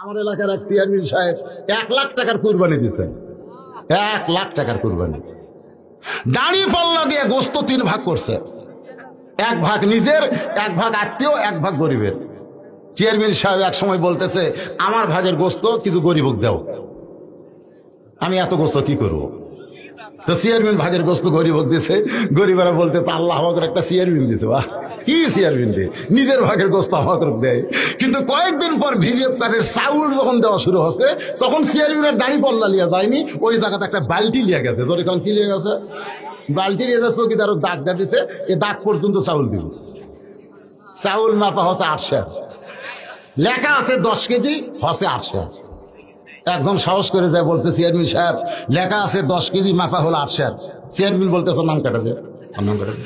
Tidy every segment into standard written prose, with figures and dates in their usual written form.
আমার এলাকার এক চেয়ারম্যান সাহেব 1,00,000 টাকার কুরবানি দিচ্ছেন। 1,00,000 টাকার কুরবানি। দাড়ি পাল্লা দিয়ে গোস্ত 3 ভাগ করছে, 1 ভাগ নিজের, 1 ভাগ আত্মীয়, 1 ভাগ গরিবের। চেয়ারম্যান সাহেব এক সময় বলতেছে, আমার ভাগের গোস্ত কিছু গরিবক দাও। আমি এত গোস্ত কি করবো? তো চেয়ারম্যান ভাগের গোস্ত গরিবক দিছে। গরিবেরা বলতেছে, আল্লাহ আমাকে একটা চেয়ারম্যান দিতে, বাহ কি চেয়ারম্যান দিয়ে নিজের ভাগের গোস্ত আমাকে দেয়। কিন্তু কয়েকদিন পর ভিজিএফ কার্ডের চাউল যখন দেওয়া শুরু হচ্ছে, তখন চেয়ারম্যানের দাড়ি পাল্লা লিয়া যায়নি, ওই জায়গাতে একটা বালতি লিয়ে গেছে। ধরে কারণ কি লিয়ে গেছে? বালতি লিয়ে যাচ্ছে, চৌকিদার দাগ দিয়ে দিছে, এ দাগ পর্যন্ত চাউল দিব। চাউল মাপা হচ্ছে 800, লেখা আছে 10 কেজি, হচ্ছে 800। একজন সাহস করে যায় বলছে, চেয়ারম্যান সাহেব লেখা আছে 10 কেজি, মাপা হলো 800। চেয়ারম্যান বলতেছে, নাম কাটাবে, নাম কাটাবে।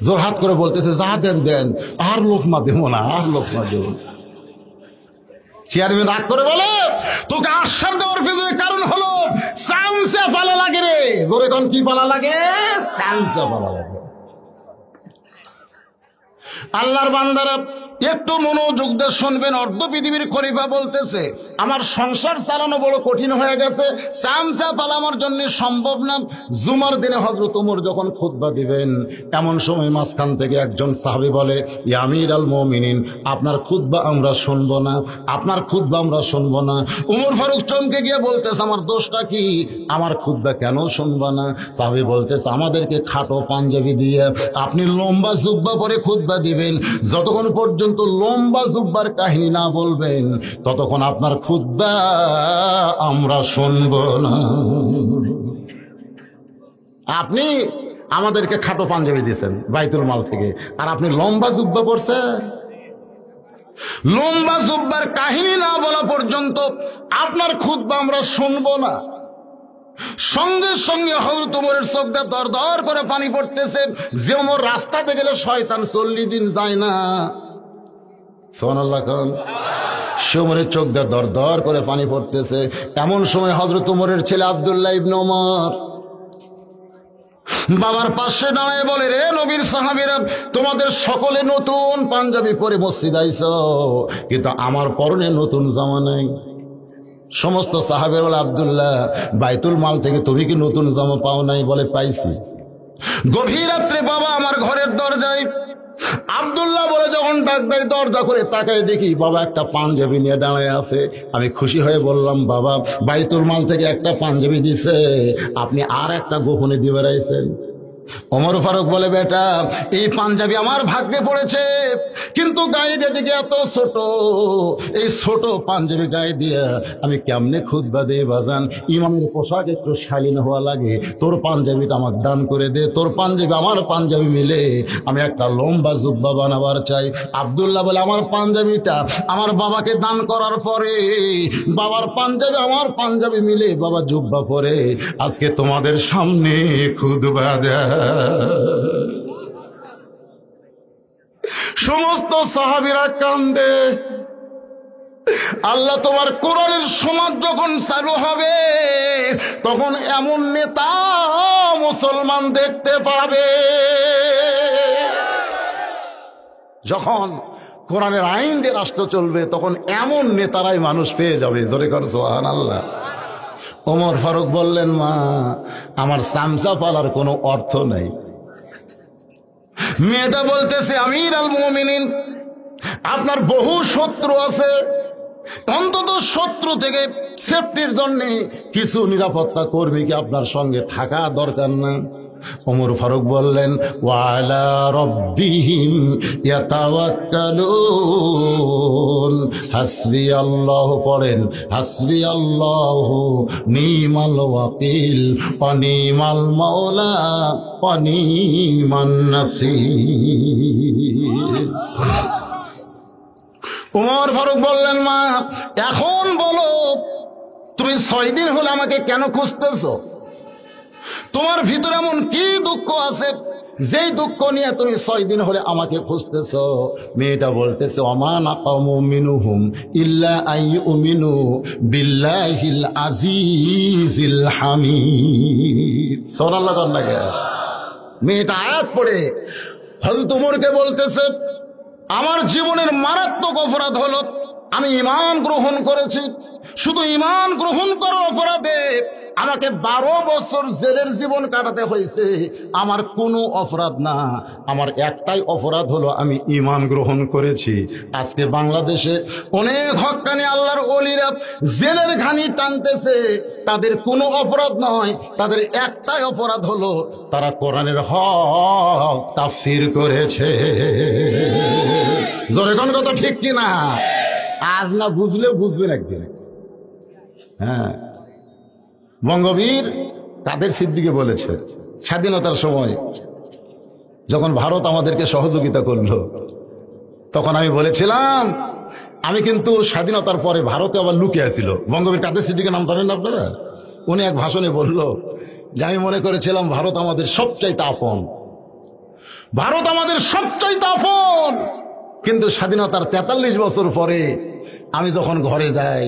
জোরহাত করে বলতেছে, যা দেন দেন, আর লোকমা দেব না, আর লোকমা দেব না। চেয়ারম্যান রাগ করে বলে, তোকে 800 দেওয়ার পেছনে কারণ হলো চামচা পালা লাগে রে। ধরে কোন কি পালা লাগে? চামচা পালা লাগে। আল্লাহর বান্দারা একটু মনোযোগ দিয়ে শুনবেন। অর্ধ পৃথিবীর খলিফা বলতেছে, আমার সংসার চালানো বড় কঠিন হয়ে গেছে, চামচা পালা আমার জন্য সম্ভব না। জুমার দিনে হযরত ওমর যখন খুতবা দিবেন, এমন সময় মাঝখান থেকে একজন সাহাবী বলে, ইয়া আমির আল মুমিনিন, আপনার খুতবা আমরা শুনবো না, আপনার খুতবা আমরা শুনবো না। ওমর ফারুক চমকে গিয়ে বলতেছে, আমার দোষটা কি? আমার খুতবা কেন শুনবো না? সাহাবী বলতেছে, আমাদেরকে খাটো পাঞ্জাবি দিয়ে আপনি লম্বা জুব্বা পরে খুতবা দিবেন, যতক্ষণ পর্যন্ত লম্বা জুব্বার কাহিনী না বলবেন, ততক্ষণ আপনার খুতবা আমরা শুনব না। আপনি আমাদেরকে খাটো পাঞ্জাবি দিয়েছেন বাইতুল মাল থেকে, আর আপনি লম্বা জুব্বা পরছেন। লম্বা জুব্বার কাহিনী না বলা পর্যন্ত আপনার খুতবা আমরা শুনব না। সঙ্গে সঙ্গে হযরত ওমরের চোখ দিয়ে দর দর করে পানি পড়তেছে। যে ওমর রাস্তাতে গেলে শয়তান 40 দিন যায় না। সুবহানাল্লাহ। সে ওমরের চোখ দিয়ে দর দর করে পানি পড়তেছে। এমন সময় হযরত ওমরের ছেলে আব্দুল্লাহ ইবনে ওমর বাবার পাশে দাঁড়ায় বলে, রে নবীর সাহাবীরা, তোমাদের সকলে নতুন পাঞ্জাবি পরে মসজিদ আইছো, কিন্তু আমার পরনে নতুন জামা নাই। সমস্ত সাহাবের বলে, আব্দুল্লাহ বাইতুল মাল থেকে তুমি কি নতুন জামা পাও নাই? বলে, পাইছি। গভীর রাত্রে বাবা আমার ঘরের দরজায়। আব্দুল্লাহ বলে, যখন ডাক দেয় দরজা করে তাকায় দেখি বাবা একটা পাঞ্জাবি নিয়ে দাঁড়ায় আছে। আমি খুশি হয়ে বললাম, বাবা বাইতুল মাল থেকে একটা পাঞ্জাবি দিছে, আপনি আর একটা গোপনে দিয়ে বেড়াইছেন। ওমর ফারুক বলে, বেটা এই পাঞ্জাবি আমার ভাগ্যে পড়েছে, কিন্তু গায়ে দিকে এত ছোট, এই ছোট পাঞ্জাবি গায়ে দিয়ে আমি কেমনে খুতবা দেই বাজান? ইমামের পোশাক একটু শালীন হওয়া লাগে, তোর পাঞ্জাবিটা আমার দান করে দে। তোর পাঞ্জাবি আমার পাঞ্জাবি মিলে আমি একটা লম্বা জুব্বা বানাবার চাই। আব্দুল্লাহ বলে, আমার পাঞ্জাবিটা আমার বাবাকে দান করার পরে বাবার পাঞ্জাবি আমার পাঞ্জাবি মিলে বাবা জুব্বা পরে আজকে তোমাদের সামনে খুতবা দেয়। সমস্ত সাহাবীরা কান্দে। আল্লাহ, তোমার কোরআনের সমাজ যখন চালু হবে, তখন এমন নেতা মুসলমান দেখতে পাবে। যখন কোরআনের আইন দিয়ে রাষ্ট্র চলবে, তখন এমন নেতারাই মানুষ পেয়ে যাবে। ধরে কর সুবহানাল্লাহ। ওমর ফারুক বললেন, মা আমার চামচা পালার কোনো অর্থ নাই। মেয়েটা বলতেছে, আমির আল মুমিনিন, আপনার বহু শত্রু আছে, অন্তত শত্রু থেকে সেফটির জন্য কিছু নিরাপত্তা কর্মী কি আপনার সঙ্গে থাকা দরকার না? ওমর ফারুক বললেন, ওয়ালা রব্বিহিম ইয়াতাওয়াক্কালুন, হাসবি আল্লাহ পড়েন, হাসবি আল্লাহ নিমাল ওয়াকিল ওয়া নিমাল মাওলা ওয়া নিমান নাসির। ওমর ফারুক বললেন, মা এখন বলো, তুমি 6 দিন হলে আমাকে কেন খুঁজতেছো? তোমার ভিতরে এমন কি দুঃখ আছে যেই দুঃখ নিয়ে তুমি 6 দিন হলে আমাকে খুঁজতেছ? মেয়েটা বলতেছে, ওমা নাকামু মিনহুম ইল্লা আইয়ুমিনু বিল্লাহিল আজিজিল হামিদ। সুবহানাল্লাহ। মেয়েটা আয়াত পড়ে হযরত ওমরকে বলতেছে, আমার জীবনের মারাত্মক অপরাধ হলো আমি ঈমান গ্রহণ করেছি। শুধু ঈমান গ্রহণ করার অপরাধে আমাকে 12 বছর জেলের জীবন কাটাতে হয়েছে। আমার কোনো অপরাধ না, আমার একটাই অপরাধ হলো আমি ঈমান গ্রহণ করেছি। আজকে বাংলাদেশে অনেক হক্কানি আল্লাহর ওলিরা জেলের ঘানি টানতেছে, তাদের কোনো অপরাধ নয়, তাদের একটাই অপরাধ হলো তারা কোরআনের হক তাফসীর করেছে। জোরে কোন কথা ঠিক কিনা? আজ না বুঝলেও বুঝবেন একদিন। হ্যাঁ, বঙ্গবীর কাদের সিদ্দিকী বলেছে স্বাধীনতার সময় যখন ভারত আমাদেরকে সহযোগিতা করলো, তখন আমি বলেছিলাম আমি কিন্তু স্বাধীনতার পরে ভারতে আবার লুকিয়ে ছিল। বঙ্গবীর কাদের সিদ্দিকীর নাম জানেন না আপনারা? উনি এক ভাষণে বলল যে আমি মনে করেছিলাম ভারত আমাদের সবচাইতে আপন, ভারত আমাদের সবচাইতে আপন, কিন্তু স্বাধীনতার 43 বছর পরে আমি যখন ঘরে যাই,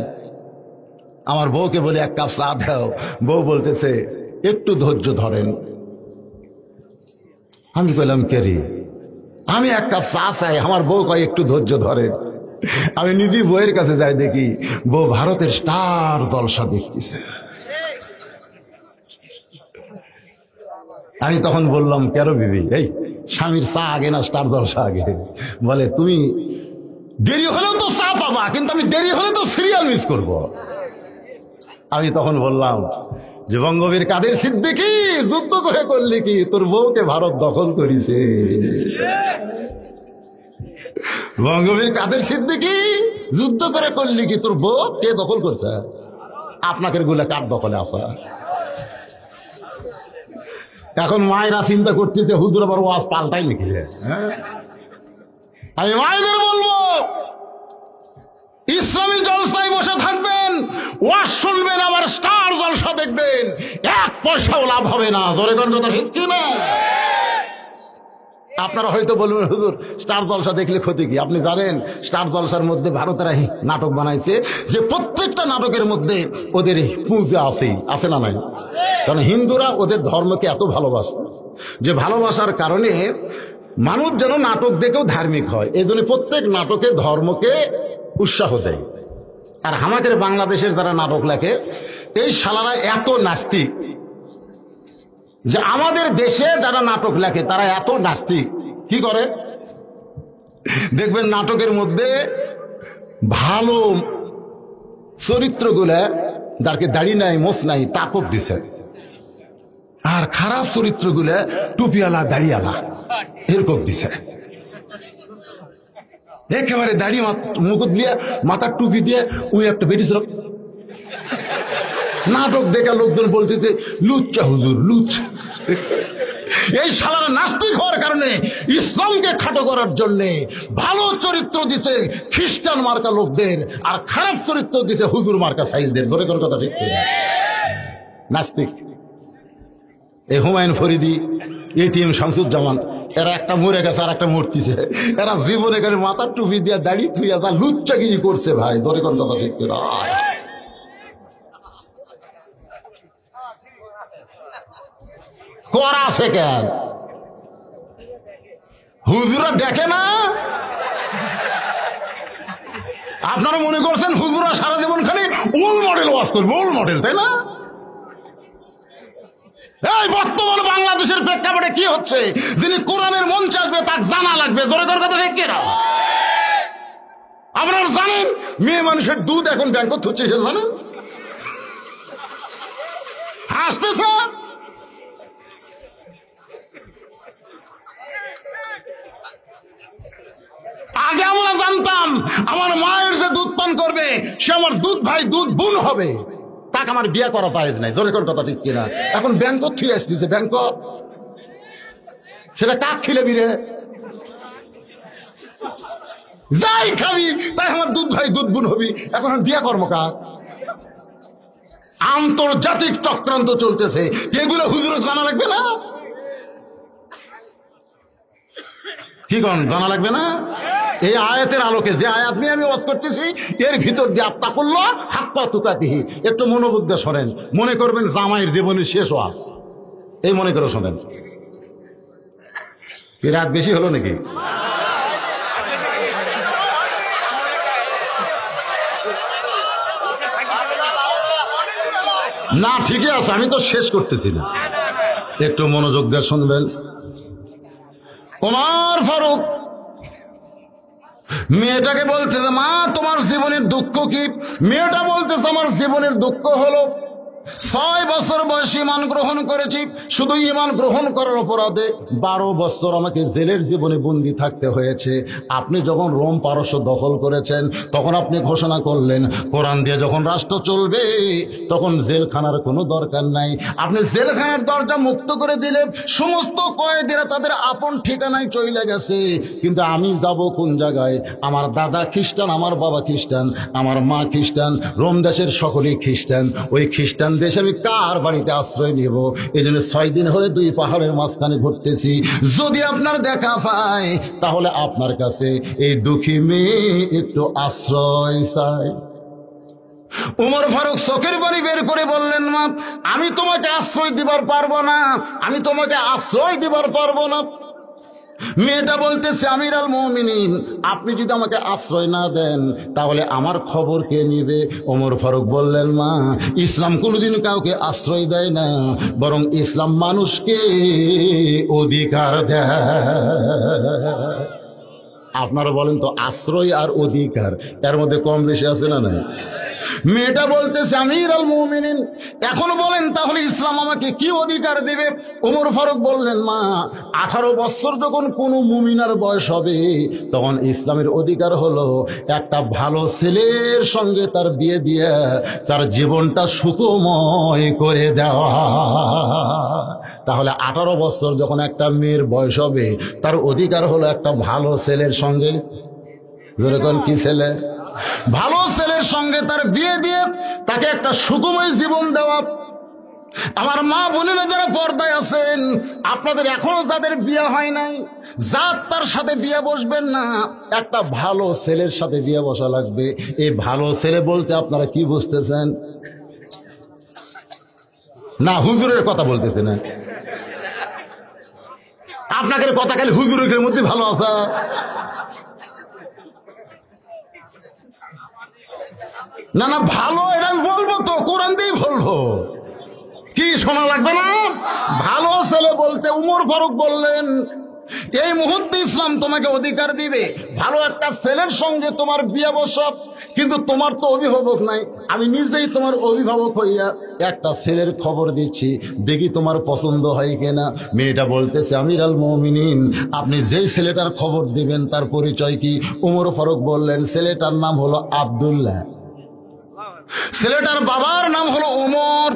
আমার বউকে বলি 1 কাপ চা দাও, বউ বলতেছে একটু ধৈর্য ধরেন। আমি বললাম কেরি, আমি 1 কাপ চা চাই, আমার বউ কয় একটু ধৈর্য ধরেন। আমি নিজে বউয়ের কাছে যাই, দেখি বউ ভারতের স্টার জলসা দেখতেছে। আমি তখন বললাম কেন বিবি, এই স্বামীর চা আগে না স্টার জলসা আগে? বলে তুমি দেরি হলেও তো চা পাবা, কিন্তু আমি দেরি হলে তো সিরিয়াল মিস করব। আমি তখন বললাম যে বঙ্গবীর কাদের সিদ্দিকী যুদ্ধ করে করলি কি, তোর বউকে ভারত দখল করেছে। বঙ্গবীর কাদের সিদ্দিকী যুদ্ধ করে করলি কি, তোর বউ কে দখল করছে? আপনাকে গুলা কার দখলে আসা? এখন মায়েরা চিন্তা করতেছে হুজুর আবার ওয়াজ পাল্টাই নাকি। আমি মায়েদের বলবো ইসলামী জলসায় বসে থাকবেন, ওয়াজ শুনবেন, আবার স্টার জলসা দেখবেন, 1 পয়সাও লাভ হবে না। জোরে কোন কথা ঠিক কিনা? আপনারা হয়তো বলবেন হুজুর স্টার জলসা দেখলে ক্ষতি কি? আপনি জানেন স্টার জলসার মধ্যে ভারতেরা নাটক বানাইছে যে প্রত্যেকটা নাটকের মধ্যে ওদের পূজা আছে না নাই? কারণ হিন্দুরা ওদের ধর্মকে এত ভালোবাসে যে ভালোবাসার কারণে মানুষ যেন নাটক দেখেও ধার্মিক হয়, এই জন্য প্রত্যেক নাটকে ধর্মকে উৎসাহ দেয়। আর আমাদের বাংলাদেশের যারা নাটক লেখে এই শালারা এত নাস্তিক যে আমাদের দেশে যারা নাটক লেখে তারা এত নাস্তিক। কি করে দেখবেন নাটকের মধ্যে ভালো চরিত্রগুলা যারকে দাড়ি নাই মোছ নাই তাকব দিছে, আর খারাপ চরিত্রগুলা টুপিওয়ালা দাড়িওয়ালা এরকম দিছে। একেবারে দাড়ি মুকুট দিয়ে মাথার টুপি দিয়ে ওই একটা বেরিয়েছিল। নাটক দেখা লোকজন বলতেছে লুচ্চা হুজুর লুচ্চা। এই শালারা নাস্তিক হওয়ার কারণে ইসলামকে খাটো করার জন্য ভালো চরিত্র দিছে খ্রিস্টান মার্কা লোকদের, আর খারাপ চরিত্র দিছে হুজুর মার্কা সাইজদের। ধরে কোন কথা ঠিক নাস্তিক। এই হুমায়ুন ফরিদি, এটিএম শামসুজ্জামান, এরা একটা মরে গেছে আর একটা মরতেছে। এরা জীবনে করে মাথার টুপি দিয়ে দাড়ি থুইয়া যা লুচ্চাগিরি করছে ভাই। ধরে কোন কথা ঠিক করা আছে কেন? হুজুরা দেখে না? আপনারা মনে করছেন হুজুরা সারা জীবন খালি ওল মডেল ওয়াজ করবে, ওল মডেল, তাই না? এই বর্তমান বাংলাদেশের প্রেক্ষাপটে কি হচ্ছে, যিনি কোরআনের মঞ্চে আসবে তাকে জানা লাগবে। জোরে করে কথা ঠিক কিনা? আপনারা জানেন মেয়ে মানুষের দুধ এখন ব্যাংকত হচ্ছে, সে জানেন? আসতেছে আগে আমরা জানতাম আমার মায়ের যে দুধ পান করবে সে আমার দুধ ভাই দুধ বোন হবে, তাকে আমার বিয়ে করা জায়েজ নাই। জোরে কোন কথা ঠিক কিনা? এখন ব্যাংকত থুয়ে আসতেছে, ব্যাংকত সেটা কাক খিলে বিরে যাই খাবি তাই আমার দুধ ভাই দুধ বোন হবি। এখন আমি বিয়ে কর্ম কাক? আন্তর্জাতিক চক্রান্ত চলতেছে, এগুলো হুজুর জানা লাগবে না? কি কন জানা লাগবে না? এই আয়াতের আলোকে যে আয়াত নিয়ে আমি ওয়াজ করতেছি এর ভিতর দিয়ে আত্মা করলো হাক্কা তুকাতিহি। একটু মনোযোগ দিয়ে শোনেন, মনে করবেন জামাইয়ের জীবনের শেষ ওয়াজ, এই মনে করে শোনেন। রাত বেশি হলো নাকি? না ঠিকই আছে, আমি তো শেষ করতেছি না, একটু মনোযোগ দিয়ে শুনবেন। ওমর ফারুক মেয়েটাকে বলতেছে, মা তোমার জীবনের দুঃখ কি? মেয়েটা বলতেছে, আমার জীবনের দুঃখ হলো 6 বছর বয়সে ঈমান গ্রহণ করেছি, শুধু ঈমান গ্রহণ করার অপরাধে 12 বছর আমাকে জেলের জীবনে বন্দী থাকতে হয়েছে। আপনি যখন রোম পারস্য দখল করেছেন তখন আপনি ঘোষণা করলেন কোরআন দিয়ে যখন রাষ্ট্র চলবে তখন জেলখানার কোনো দরকার নাই। আপনি জেলখানার দরজা মুক্ত করে দিলে সমস্ত কয়েদিরা তাদের আপন ঠিকানায় চলে গেছে, কিন্তু আমি যাব কোন জায়গায়? আমার দাদা খ্রিস্টান, আমার বাবা খ্রিস্টান, আমার মা খ্রিস্টান, রোম দেশের সকলেই খ্রিস্টান। ওই খ্রিস্টান দেশে আমি কার বাড়িতে আশ্রয় নিব? এই জন্য 6 দিন হলে 2 পাহাড়ের মাঝখানে ঘুরতেছি। যদি আপনার দেখা পাই তাহলে আপনার কাছে এই দুঃখী মেয়ে একটু আশ্রয় চাই। উমর ফারুক চোখের পানি বের করে বললেন, মা আমি তোমাকে আশ্রয় দিবার পারবো না, আমি তোমাকে আশ্রয় দিবার পারবো না। মেয়েটা বলতেছে, আমিরুল মুমিনিন আপনি যদি আমাকে আশ্রয় না দেন তাহলে আমার খবর কে নিবে? ওমর ফারুক বললেন, মা ইসলাম কোনোদিন কাউকে আশ্রয় দেয় না, বরং ইসলাম মানুষকে অধিকার দেয়। আপনারা বলেন তো, আশ্রয় আর অধিকার এর মধ্যে কম বেশি আছে না নাই? মেয়েটা বলতেছে, আমিরুল মুমিনিন এখন বলেন তাহলে ইসলাম আমাকে কি অধিকার দিবে? ওমর ফারুক বললেন, মা 18 বছর যখন কোনো মুমিনার বয়স হবে তখন ইসলামের অধিকার হলো একটা ভালো ছেলের সঙ্গে তার বিয়ে দিয়ে তার জীবনটা সুখময় করে দেওয়া। তাহলে 18 বছর যখন একটা মেয়ের বয়স হবে তার অধিকার হলো একটা ভালো ছেলের সঙ্গে, যেরকম কি ছেলে? ভালো ছেলের সঙ্গে তার বিয়ে দিয়ে তাকে একটা সুখময় জীবন দেওয়া। আমার মা বোনেরা যারা পর্দায় আছেন, আপনাদের এখনো যাদের বিয়ে হয় নাই, জাত তার সাথে বিয়ে বসবেন না, একটা ভালো ছেলের সাথে বিয়ে বসা লাগবে। এই ভালো ছেলে বলতে আপনারা কি বুঝতেছেন? না হুজুরের কথা বলতেছে না, আপনাদের কথা খালি হুজুরের মধ্যে ভালো আছে। না না ভালো, এটা আমি বলবো তো, কোরআন দিয়েই বলবো, কি শোনা লাগবে না? ভালো ছেলে বলতে উমর ফারুক বললেন, এই মুহূর্তে ইসলাম তোমাকে অধিকার দিবে ভালো একটা ছেলের সঙ্গে তোমার বিয়ে বসা, কিন্তু তোমার তো অভিভাবক নাই, আমি নিজেই তোমার অভিভাবক হইয়া একটা ছেলের খবর দিচ্ছি, দেখি তোমার পছন্দ হয় কিনা। মেয়েটা বলতেছে, আমিরুল মুমিনিন আপনি যেই ছেলেটার খবর দিবেন তার পরিচয় কি? উমর ফারুক বললেন, ছেলেটার নাম হলো আব্দুল্লাহ, ছেলেটার বাবার নাম হলো উমর,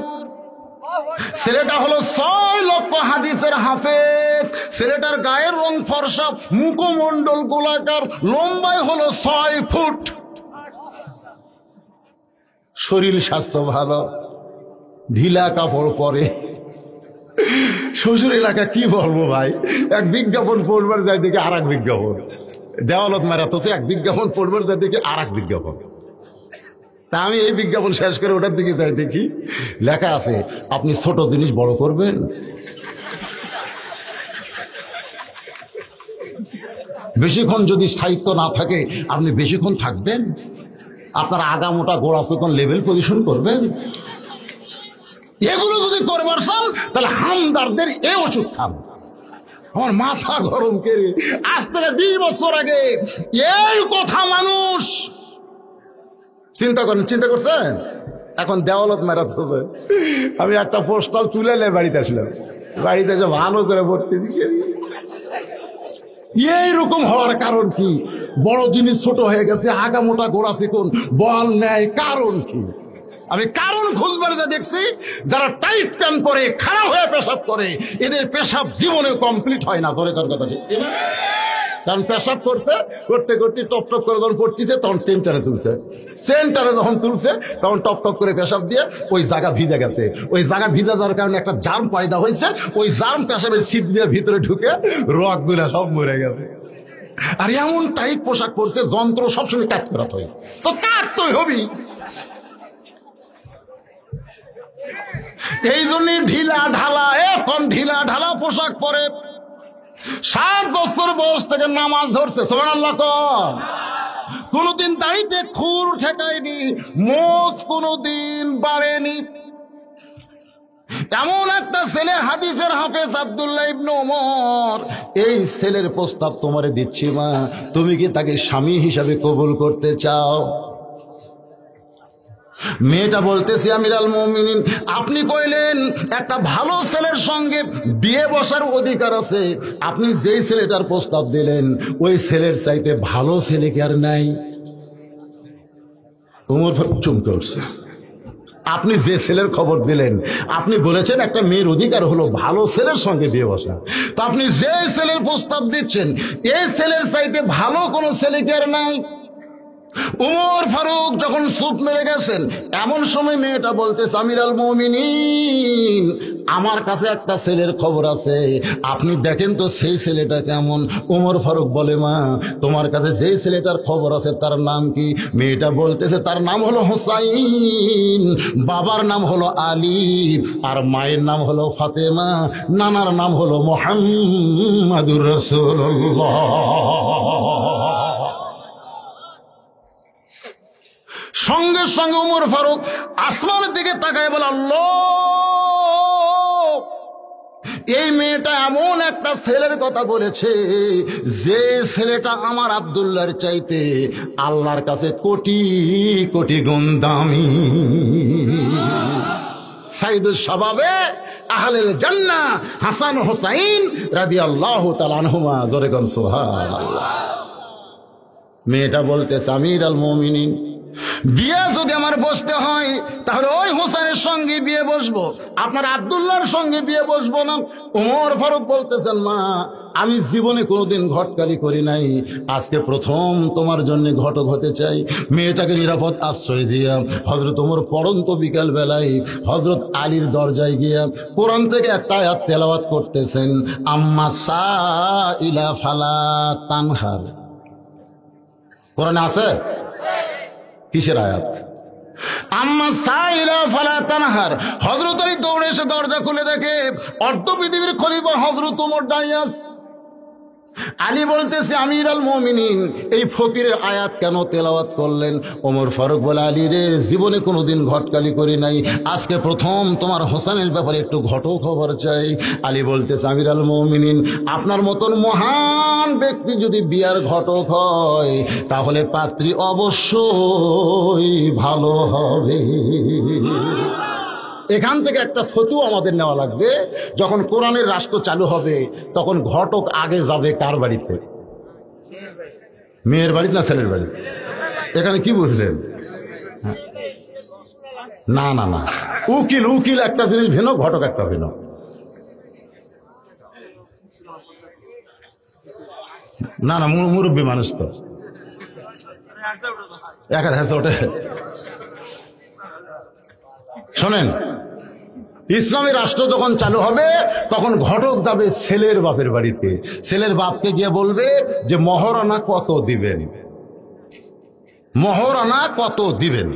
ছেলেটা হলো 6 লক্ষ হাদিসের হাফেজ, ছেলেটার গায়ের রং ফর্সা, মুখমণ্ডল গোলাকার, লম্বাই হলো 6 ফুট, শরীর স্বাস্থ্য ভালো, ঢিলা কাপড় পরে। শ্বশুর এলাকা কি বলবো ভাই, এক বিজ্ঞাপন পড়বার যায় দেখি আর এক বিজ্ঞাপন, দেওয়ালত মারাতেছে, এক বিজ্ঞাপন পড়বার যায় দেখি আর এক বিজ্ঞাপন। তা আমি এই বিজ্ঞাপন শেষ করে ওটার দিকে যাই, দেখি লেখা আছে আপনি ছোট জিনিস বড় করবেন। বেশিক্ষণ যদি স্থায়িত্ব না থাকে আপনি বেশিক্ষণ থাকবেন, আপনার আগা মোটা গোড়া চিকন লেভেল পজিশন করবেন। এগুলো যদি করবার চান তাহলে হামদারদের এই ওষুধ খান। আমার মাথা গরম করে, আজ থেকে 20 বছর আগে এই কথা মানুষ চিন্তা করেন, চিন্তা করছেন? এখন দেওয়ালত মেরাতে আমি একটা পোস্টাল তুলে বাড়িতে আসলাম, বাড়িতে এসে ভালো করে ভর্তি দিকে। এইরকম হওয়ার কারণ কি? বড় জিনিস ছোট হয়ে গেছে, আগা মোটা গোড়া চিকন, বল নেয়, কারণ কি? আমি কারণ খুঁজবার যা দেখছি, যারা টাইট প্যান্ট পরে খারাপ হয়ে পেশাব করে এদের পেশাব জীবনে কমপ্লিট হয় না। ধরে কার কথা ঠিক, কারণ পেশাব করছে, করতে করতে টপ টপ করে যখন পড়তেছে তখন সেন্টারে তুলছে, সেন্টারে যখন তুলছে তখন টপ টপ করে পেশাব দিয়ে ওই জায়গা ভিজে গেছে, ওই জায়গা ভিজা যাওয়ার কারণে একটা জার্ম পয়দা হয়েছে, ওই জার্ম পেশাবের সিট দিয়ে ভিতরে ঢুকে রক গুলা সব মরে গেছে। আর এমন টাইট পোশাক পরছে, যন্ত্র সবসময় কাট করা হয়, তো কাটতই হবি। এই জন্য ঢিলা ঢালা, এখন ঢিলা ঢালা পোশাক পরে। 7 বছর বয়স থেকে নামাজ ধরছে, সুবহানাল্লাহ কর। কোনদিন দাড়িতে খুর ঠেকায়নি, মোচ কোনদিন বাড়েনি, এমন একটা ছেলে, হাদিসের হাফেজ আব্দুল্লাহ ইবনে ওমর, এই ছেলের প্রস্তাব তোমারে দিচ্ছি মা, তুমি কি তাকে স্বামী হিসাবে কবুল করতে চাও? মেয়েটা বলতেছে, আমিরুল মুমিনিন, আপনি কইলেন একটা ভালো ছেলের সঙ্গে বিয়ে বসার অধিকার আছে, আপনি যেই ছেলেটার প্রস্তাব দিলেন ওই ছেলের চাইতে ভালো ছেলে কি আর নাই? ওমর চমকে উঠছে। আপনি যে ছেলের খবর দিলেন, আপনি বলেছেন একটা মেয়ের অধিকার হলো ভালো ছেলের সঙ্গে বিয়ে বসা, তো আপনি যে ছেলের প্রস্তাব দিচ্ছেন এই ছেলের চাইতে ভালো কোনো ছেলে কি আর নাই? উমর ফারুক যখন চুপ মেরে গেছেন, এমন সময় মেয়েটা বলতেছে, আমিরুল মুমিনিন, আমার কাছে একটা ছেলের খবর আছে, আপনি দেখেন তো সেই ছেলেটা কেমন। উমর ফারুক বলে, মা, তোমার কাছে যেই ছেলেটার খবর আছে তার নাম কি? মেয়েটা বলতেছে, তার নাম হলো হোসাইন, বাবার নাম হলো আলী, আর মায়ের নাম হলো ফাতেমা, নানার নাম হলো মুহাম্মাদুর রাসূলুল্লাহ। সঙ্গে সঙ্গে উমর ফারুক আসমানের দিকে তাকায় বলে, আল্লাহ, এই মেয়েটা এমন একটা ছেলের কথা বলেছে যে ছেলেটা আমার আব্দুল্লাহর চাইতে আল্লাহর কাছে কোটি কোটি গুণ দামি। সাইদুস শাবাবে আহলেল জান্নাহ হাসান হোসাইন রাদিয়াল্লাহু তাআলা আনহুমা, জোরে কোন সুবহানাল্লাহ। মেয়েটা বলতেছে, আমিরুল মুমিনিন, বিয়ে যদি আমার বসতে হয় তাহলে ওই হোসেনের সঙ্গে বিয়ে বসবো, আপনার আব্দুল্লাহর সঙ্গে বিয়ে বসবো না। ওমর ফারুক বলতেছেন, মা, আমি জীবনে কোনোদিন ঘটকালি করি নাই, আজকে প্রথম তোমার জন্য ঘটক হতে চাই। মেয়েটাকে নিরাপদ আশ্রয় দিয়া হযরত ওমর পড়ন্ত বিকাল বেলায় হযরত আলীর দরজায় গিয়া কোরআন থেকে একটা আয়াত তেলাওয়াত করতেছেন, আম্মা সাইলা ফালা তানহার। কোরআনে আছে? কিসের আয়াত? আম্মা সাইলা ফালা তানহার। হযরত আলী দৌড়ে এসে দরজা খুলে দেখে অর্ধ পৃথিবীর খলিফা হযরত ওমর দাঁড়িয়ে আছে। আলী বলতেছে, আমিরুল মুমিনিন, এই ফকিরের আয়াত কেন তেলাওয়াত করলেন? ওমর ফারুক বলে, আলী রে, জীবনে কোনোদিন ঘটকালি করি নাই, আজকে প্রথম তোমার হোসেনের ব্যাপারে একটু ঘটো খবর চাই। আলী বলতেছে, আমিরুল মুমিনিন, আপনার মতন মহান ব্যক্তি যদি বিয়ার ঘটক হয় তাহলে পাত্রী অবশ্যই ভালো হবে। এখান থেকে একটা ফতোয়া আমাদের নেওয়া লাগবে, যখন কোরআনের রাষ্ট্র চালু হবে তখন ঘটক আগে যাবে কার বাড়িতে? মেয়ের বাড়ি না ছেলের বাড়ি? এখানে কি বুঝলেন? না না না, উকিল উকিল একটা জিনিস ভিন্ন, ঘটক একটা ভিন্ন। না না, মুরব্বী মানুষ তো একা হ্যাঁ ওঠে। শোনেন, ইসলামী রাষ্ট্র যখন চালু হবে তখন ঘটক যাবে ছেলের বাপের বাড়িতে, ছেলের বাপকে গিয়ে বলবে যে মহারণা কত দিবেন, মহারণা কত দিবেন।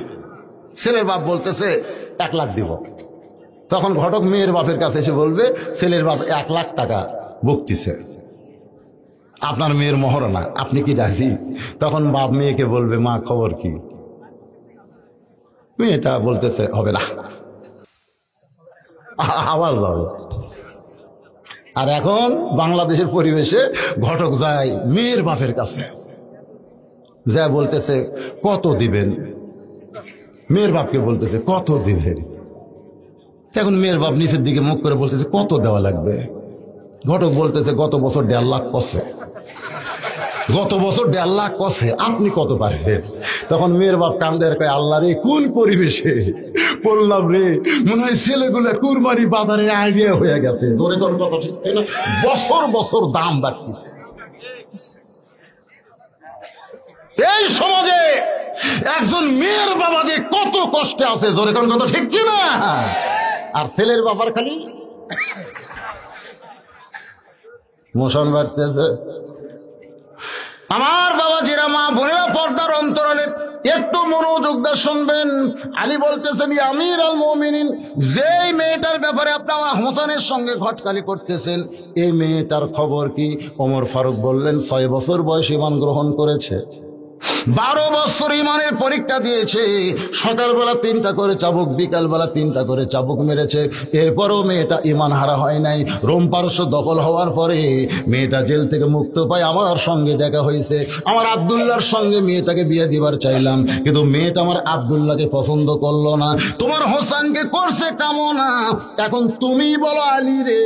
ছেলের বাপ বলতেছে 1 লাখ দিব। তখন ঘটক মেয়ের বাপের কাছে এসে বলবে, ছেলের বাপ 1 লাখ টাকা বকতিছে, আপনার মেয়ের মহারণা, আপনি কি রাজি? তখন বাপ মেয়েকে বলবে, মা খবর কি? মেয়েটা বলতেছে, হবে না, আবার যাবে। আর এখন বাংলাদেশের পরিবেশে ঘটক যায় মেয়ের বাপের কাছে, যা বলতেছে কত দিবেন, মেয়ের বাপকে বলতেছে কত দিবেন। এখন মেয়ের বাপ নিচের দিকে মুখ করে বলতেছে কত দেওয়া লাগবে। ঘটক বলতেছে গত বছর 1.5 লাখ কষে, গত বছর 1.5 লাখ কষে, আপনি কত পারবেন? তখন মেয়ের বাপ কান্দে আর কয়, আল্লাহ রে, কোন পরিবেশে পড়লাম রে, মনে হয় ছেলেগুলো কুরবানি বাজারে আইডিয়া হয়ে গেছে। ধরে তোর কথা ঠিক না, বছর বছর দাম বাড়তেছে। এই সমাজে একজন মেয়ের বাবা যে কত কষ্টে আছে, ধরে কোন কথা ঠিক কিনা? আর ছেলের বাবার খালি মোশন বাড়তেছে। আমার বাবাজিরা, মা বোনেরা, পর্দার অন্তরালে একটু মনোযোগ দিয়ে শুনবেন। আলী বলতেছেন, আমিরুল মুমিনিন, যেই মেয়েটার ব্যাপারে আপনারা হোসেনের সঙ্গে ঘটকালি করতেছেন এই মেয়েটার খবর কি? ওমর ফারুক বললেন, 6 বছর বয়সে ঈমান গ্রহণ করেছে। 12 বছর ইমানের পরীক্ষা দিয়েছে। সকালবেলা 3টা করে চাবুক, বিকালবেলা 3টা করে চাবুক মেরেছে। এরপরও মেয়েটা ইমান হারা হয় নাই। রোম পারস্য দখল হওয়ার পরে মেয়েটা জেল থেকে মুক্ত পায়। আমার সঙ্গে দেখা হয়েছে। আমার আব্দুল্লাহর সঙ্গে মেয়েটাকে বিয়ে দিবার চাইলাম, কিন্তু মেয়েটা আমার আব্দুল্লাহকে পছন্দ করলো না। তোমার হোসেনকে করছে কামনা। এখন তুমি বলো আলী রে,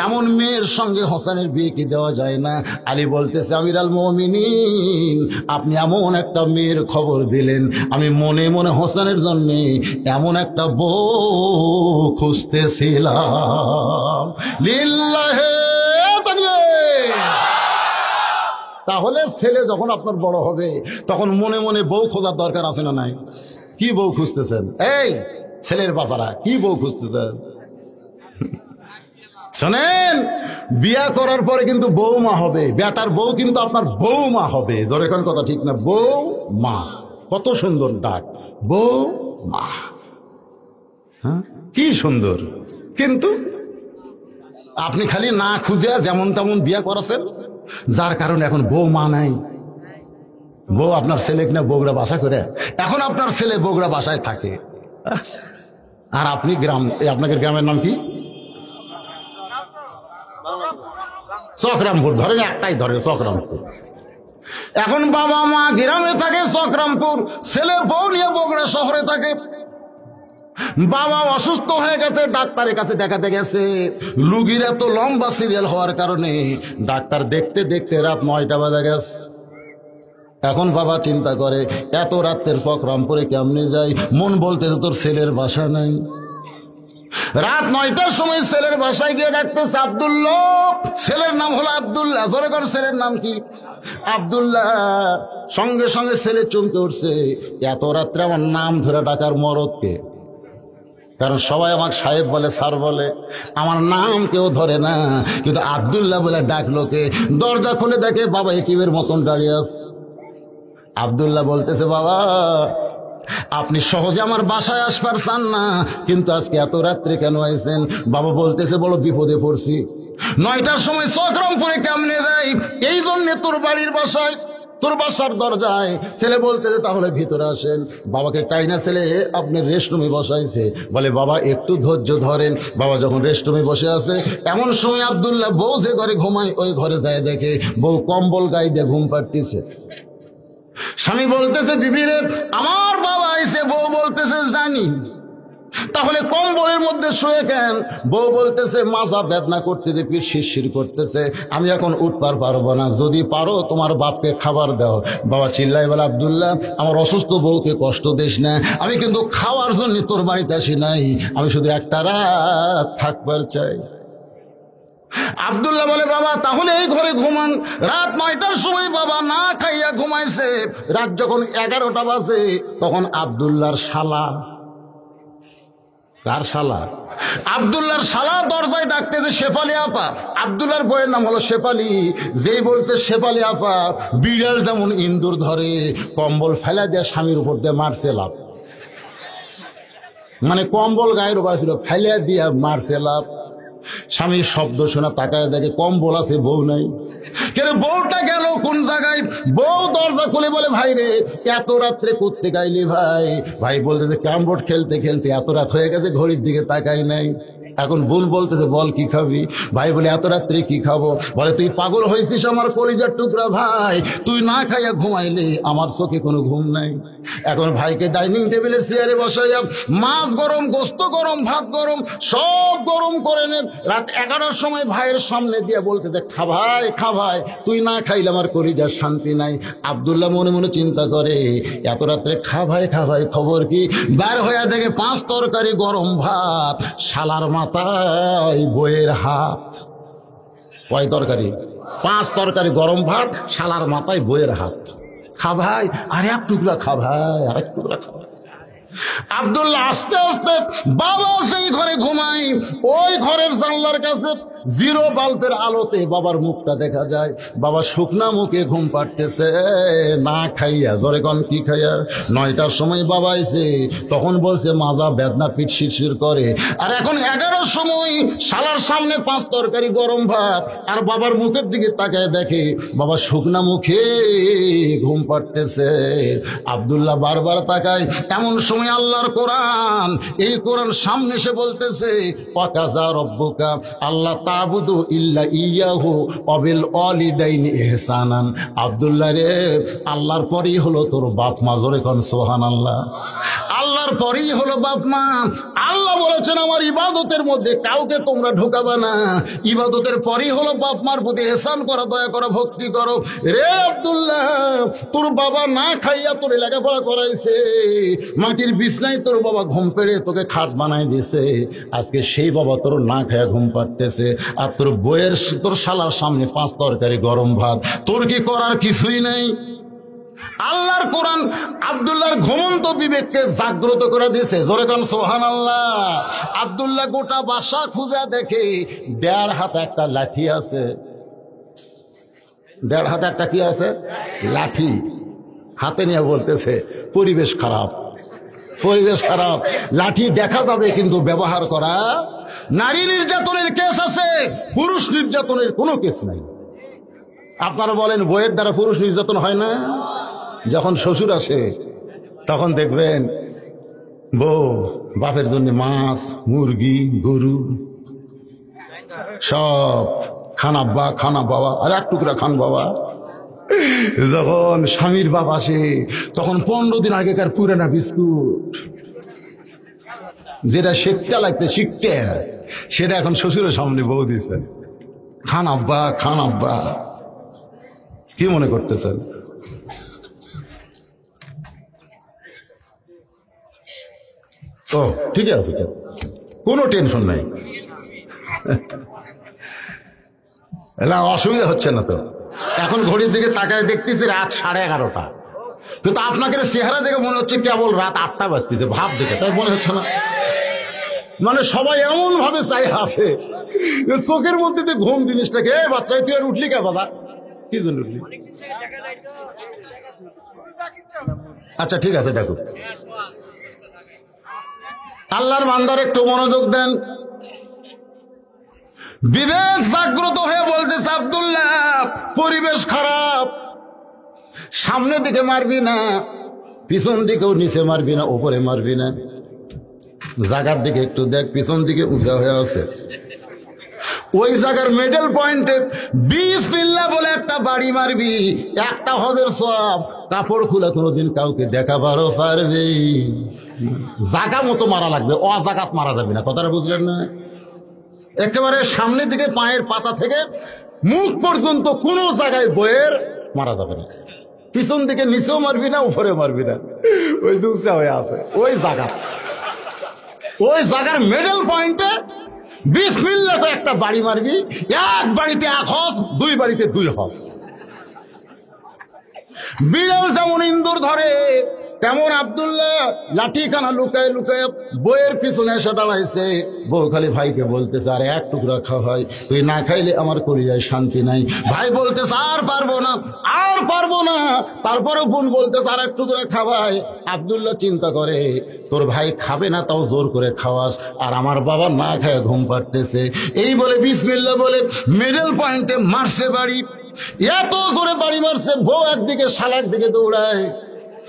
এমন মেয়ের সঙ্গে হোসেনের বিয়ে কি দেওয়া যায় না? আলী বলতেছে, আমিরাল মুমিনিন, আপনি এমন একটা মেয়ের খবর দিলেন, আমি মনে মনে হোসেনের জন্য এমন একটা বউ খুঁজতেছিলাম। লিল্লাহে তাকবীর। তাহলে ছেলে যখন আপনার বড় হবে তখন মনে মনে বউ খোঁজার দরকার আছে না নাই? কি বউ খুঁজতেছেন? এই ছেলের বাবারা, কি বউ খুঁজতেছেন? শোনেন, বিয়া করার পরে কিন্তু বৌমা হবে। বেটার বউ কিন্তু আপনার বৌমা হবে। ধরে এখন কথা ঠিক না? বউ মা, কত সুন্দর ডাক, বউ মা। হ্যাঁ, কি সুন্দর। কিন্তু আপনি খালি না খুঁজে যেমন তেমন বিয়া করাছেন, যার কারণে এখন বউ মা নাই। বউ আপনার ছেলে কিনা বগুড়া বাসা করে, এখন আপনার ছেলে বগুড়া বাসায় থাকে, আর আপনি গ্রাম। আপনাদের গ্রামের নাম কি? চকরামপুর। ধরেন একটাই ধরে, চকরামপুর। এখন বাবা মা গ্রামে থাকে চকরামপুর, ছেলে বউ নিয়ে বগুড়া শহরে থাকে। বাবা অসুস্থ হয়ে গেছে, ডাক্তারের কাছে দেখাতে গেছে। রুগীর এত লম্বা সিরিয়াল হওয়ার কারণে ডাক্তার দেখতে দেখতে রাত 9টা বাজে গেছে। এখন বাবা চিন্তা করে, এত রাতের চকরামপুরে কেমনে যাই? মন বলতেছে তোর ছেলের বাসা নাই। রাত 9টার সময় ছেলের বাসায় গিয়ে ডাকতেছে, আব্দুল্লাহ। ছেলের নাম হলো আব্দুল্লাহ। ধরে কর, ছেলের নাম কি? আব্দুল্লাহ। সঙ্গে সঙ্গে ছেলে চমকে উঠছে, এত রাত্রে আমার নাম ধরে ডাকার মরদকে? কারণ সবাই আমাকে সাহেব বলে, স্যার বলে, আমার নাম কেউ ধরে না, কিন্তু আব্দুল্লাহ বলে ডাকলো কে? দরজা খুলে দেখে বাবা একিবের মতন দাঁড়িয়ে আছে। আব্দুল্লাহ বলতেছে, বাবা আপনি সহজে আমার বাসায় আসবার চান না, কিন্তু আজকে এত রাত্রে কেন আইছেন? বাবা বলতেছে, বড় বিপদে পড়ছি। 9টার সময় চকরামপুরে কেমনে যাই? এই জন্য তোর বাড়ির বাসায়, তোর বাসার দরজায়। ছেলে বলতেছে, তাহলে ভিতরে আসেন। বাবাকে টাইনা ছেলে আপনি রেস্টরুমে বসাইছে। বলে, বাবা একটু ধৈর্য ধরেন। বাবা যখন রেস্টরুমে বসে আছে, এমন সময় আব্দুল্লাহ বউ যে ঘরে ঘুমায় ওই ঘরে যায়, দেখে বউ কম্বল গায়ে দিয়ে ঘুম পাড়তেছে। স্বামী বলতেছে, বিবিরে আমার বাবা আইছে। বউ বলতেছে, জানি, তাহলে কম্বলের মধ্যে শুয়ে কেন? বউ বলতেছে, মাজা বেদনা করতেছে, পিঠ শিরশির করতেছে, আমি এখন উঠবার পারবো না, যদি পারো তোমার বাপকে খাবার দাও। বাবা চিল্লাই বলে, আব্দুল্লাহ আমার অসুস্থ বউকে কষ্ট দিস না, আমি কিন্তু খাওয়ার জন্য তোর বাড়িতে আসি নাই, আমি শুধু একটা রাত থাকবার চাই। আব্দুল্লাহ বলে, বাবা তাহলে এই ঘরে ঘুমান। রাত 9টার সময় বাবা না খাইয়া ঘুমাইছে। রাত যখন 11টা বাজে, তখন আব্দুল্লাহর শালা, কার শালা? আব্দুল্লাহর শালা দরজায় ডাকতেছে, শেফালি আপা। আব্দুল্লাহর বইয়ের নাম হলো শেফালি। যেই বলছে শেফালি আপা, বিড়াল যেমন ইন্দুর ধরে, কম্বল ফেলা দিয়ে স্বামীর উপর দিয়ে মারছে লাভ। মানে কম্বল গায়ের উপর ছিল, ফেলে দিয়ে মারছে লাভ। স্বামীর শব্দ শোনা তাকায় দেখে কম্বল আছে, বউ নাই। কেন বউটা গেল কোন জায়গায়? বউ দরজা খুলে বলে, ভাই রে এত রাত্রে করতে গাইলি? ভাই ভাই বলতেছে, ক্যারাম বোর্ড খেলতে খেলতে এত রাত হয়ে গেছে, ঘড়ির দিকে তাকাই নাই। এখন বোন বলতেছে, বল কি খাবি? ভাই বলে, এত রাত্রে কি খাবো? বলে, তুই পাগল হয়েছিস আমার কলিজার টুকরা ভাই, তুই না খাইয়া ঘুমাইলে আমার চোখে কোনো ঘুম নাই। এখন ভাইকে ডাইনিং টেবিলের চেয়ারে বসাইয়া মাছ গরম, গোস্ত গরম, ভাত গরম, সব গরম করে নে। রাত 11টার সময় ভাইয়ের সামনে দিয়ে বলতেছে, খা ভাই, খা ভাই, তুই না খাইলে আমার কলিজার শান্তি নাই। আব্দুল্লাহ মনে মনে চিন্তা করে, এত রাত্রে খা ভাই, খা ভাই, খবর কি? বার হইয়া দেখে 5 তরকারি গরম ভাত, শালার মাথায় বইয়ের হাত। কয় তরকারি? 5 তরকারি গরম ভাত, শালার মাথায় বইয়ের হাত। খা ভাই, আর এক টুকরা খা ভাই, আর এক টুকরা খা। আব্দুল্লাহ আস্তে আস্তে বাবা সেই ঘরে ঘুমাই, ওই ঘরের জানলার কাছে জিরো বাল্বের আলোতে বাবার মুখটা দেখা যায়। বাবা শুকনা মুখে ঘুম পাড়তেছে, না খাইয়া। ধরে কন কি খাইয়া? 9টার সময় বাবা আইছে, তখন বলছে মাজা বেদনা, পিঠ শিরশির করে। আর এখন 11টার সময় শালার সামনে 5 তরকারি গরম ভাত, আর বাবার মুখের দিকে তাকায় দেখে বাবা শুকনা মুখে ঘুম পাড়তেছে। আব্দুল্লাহ বারবার তাকায়। এমন সময় আল্লাহর কোরআন, এই কোরআন সামনে এসে বলতেছে ওয়াকাযা রব্বুকা আল্লাহ তা'বুদু ইল্লা ইয়াহু ওয়া বিল ওয়ালিদাইনি ইহসানান। আব্দুল্লাহ রে, আল্লাহর পরেই হলো তোর বাপ মা। জোরে কোন সুবহানাল্লাহ। আল্লাহর পরেই হলো বাপ মা। আল্লাহ বলেছেন আমার ইবাদতের মধ্যে কাউকে তোমরা ঢোকাবে না। ইবাদতের পরেই হলো বাপ মার প্রতি ইহসান করা, দয়া করা, ভক্তি করো। রে আব্দুল্লাহ, তোর বাবা না খাইয়া তোর লেখাপড়া করাইছে, মাটির বিছনায় তোর বাবা ঘুম পেড়ে তোকে খাট বানাই দিছে। আজকে সেই বাবা তোর না খাইয়া ঘুম পাড়তেছে, আর তোর বইয়ের, তোর শালার সামনে 5 তরকারি গরম ভাত। তোর কি করার কিছুই নেই? আল্লাহর কোরআন আব্দুল্লাহর ঘুমন্ত বিবেককে জাগ্রত করে দিয়েছে। জোরে কোন সুবহানাল্লাহ। আব্দুল্লাহ গোটা বাসা খুঁজে দেখে 1.5 হাত একটা লাঠি আছে। 1.5 হাত একটা কি আছে? লাঠি হাতে নিয়ে বলতেছে পরিবেশ খারাপ, পরিবেশ খারাপ। লাঠি দেখা যাবে কিন্তু ব্যবহার করা। নারী নির্যাতনের কেস আছে, পুরুষ নির্যাতনের কোনো কেস নাই। আপনারা বলেন বইয়ের দ্বারা পুরুষ নির্যাতন হয় না? যখন শ্বশুর আসে তখন দেখবেন বউ বাপের জন্য মাছ, মুরগি, গরু সব খান আব্বা, খানা বাবা, আর এক টুকরা খান বাবা। যখন স্বামীর বাপ আসে তখন 15 দিন আগেকার পুরানা বিস্কুট, যেটা শিখতে লাগতে শিখতে, সেটা এখন শ্বশুরের সামনে বউ দিছে, খান আব্বা, খান আব্বা। কি মনে করতেছেন? ও ঠিক আছে, কোনো টেনশন নাই, অসুবিধা হচ্ছে না তো। এখন ঘড়ির দিকে তাকায় দেখতেছি রাত 11:30, কিন্তু আপনাকে চেহারা দেখে মনে হচ্ছে কেবল রাত 8টা বাজতেছে। ভাব দেখে তাই মনে হচ্ছে না? মানে সবাই এমন ভাবে চাই আছে, চোখের মধ্যে দিয়ে ঘুম জিনিসটাকে। বাচ্চাই তুই আর উঠলি কে বাবা? কি জন্য উঠলি? আচ্ছা ঠিক আছে, দেখো আল্লাহর বান্দার একটু মনোযোগ দেন। বিবেক জাগ্রত হয়ে বলতেছে আব্দুল্লাহ পরিবেশ খারাপ, সামনের দিকে মারবি না, পিছন দিকেও নিচে মারবি না, উপরে মারবি না। জায়গার দিকে একটু দেখ, পিছন দিকে উঁচা হয়ে আছে, ওই জায়গার মিডল পয়েন্টে বিসমিল্লাহ বলে একটা বাড়ি মারবি। একটা হজের সওয়াব। কাপড় খুলে কোনোদিন কাউকে দেখাবারও পারবি। জায়গা মতো মারা লাগবে, অজাগাত মারা যাবে না। কথাটা বুঝলেন না? একেবারে সামনের দিকে পায়ের পাতা থেকে মুখ পর্যন্ত কোনো জায়গায় বইয়ের মারা যাবে না। পিছন দিকে নিচেও মারবি না, উপরে মারবি না, ওই দুসা হয়ে আছে ওই জায়গা। ওই জায়গার মিডল পয়েন্টে বিসমিল্লাহ তো একটা বাড়ি মারবি। এক বাড়িতে 1 হজ, 2 বাড়িতে 2 হজ। বিড়াল যেমন ইন্দুর ধরে, তেমন আব্দুল্লাহ লাঠিখানা লুকায় লুকায় বইয়ের পিছনে এসে দাঁড়াইছে। বউ খালি ভাইকে বলতেছে আরে এক টুকরা খাওয়া হয়, তুই না খাইলে আমার কলিজায় শান্তি নাই। ভাই বলতেছে আর পারবো না, আর পারবো না। তারপরে বোন বলতেছে আর এক টুকরা খাওয়াই। আব্দুল্লাহ চিন্তা করে তোর ভাই খাবে না তাও জোর করে খাওয়াস, আর আমার বাবা না খায় ঘুম পাড়তেছে। এই বলে বিসমিল্লাহ বলে মিডল পয়েন্টে মারছে বাড়ি। এত জোরে বাড়ি মারছে, বউ একদিকে শালা একদিকে দৌড়ায়।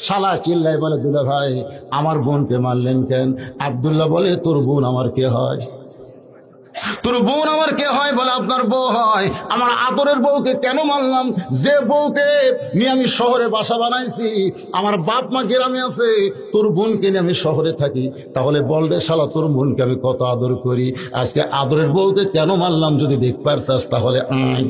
শালা চিল্লায় বলে দুলা ভাই আমার বোনকে মারলেন কেন? আব্দুল্লাহ বলে তোর বোন আমার কে হয়? তোর বোন আমার কে হয়? বলে আপনার বউ হয়। আমার আদরের বউকে কেন মারলাম? যে বউকে নিয়ে আমি শহরে বাসা বানাইছি, আমার বাপ মা গ্রামে আছে, তোর বোনকে নিয়ে আমি শহরে থাকি। তাহলে বল রে শালা তোর বোনকে আমি কত আদর করি, আজকে আদরের বউকে কেন মারলাম যদি দেখবার চাস তাহলে আয়।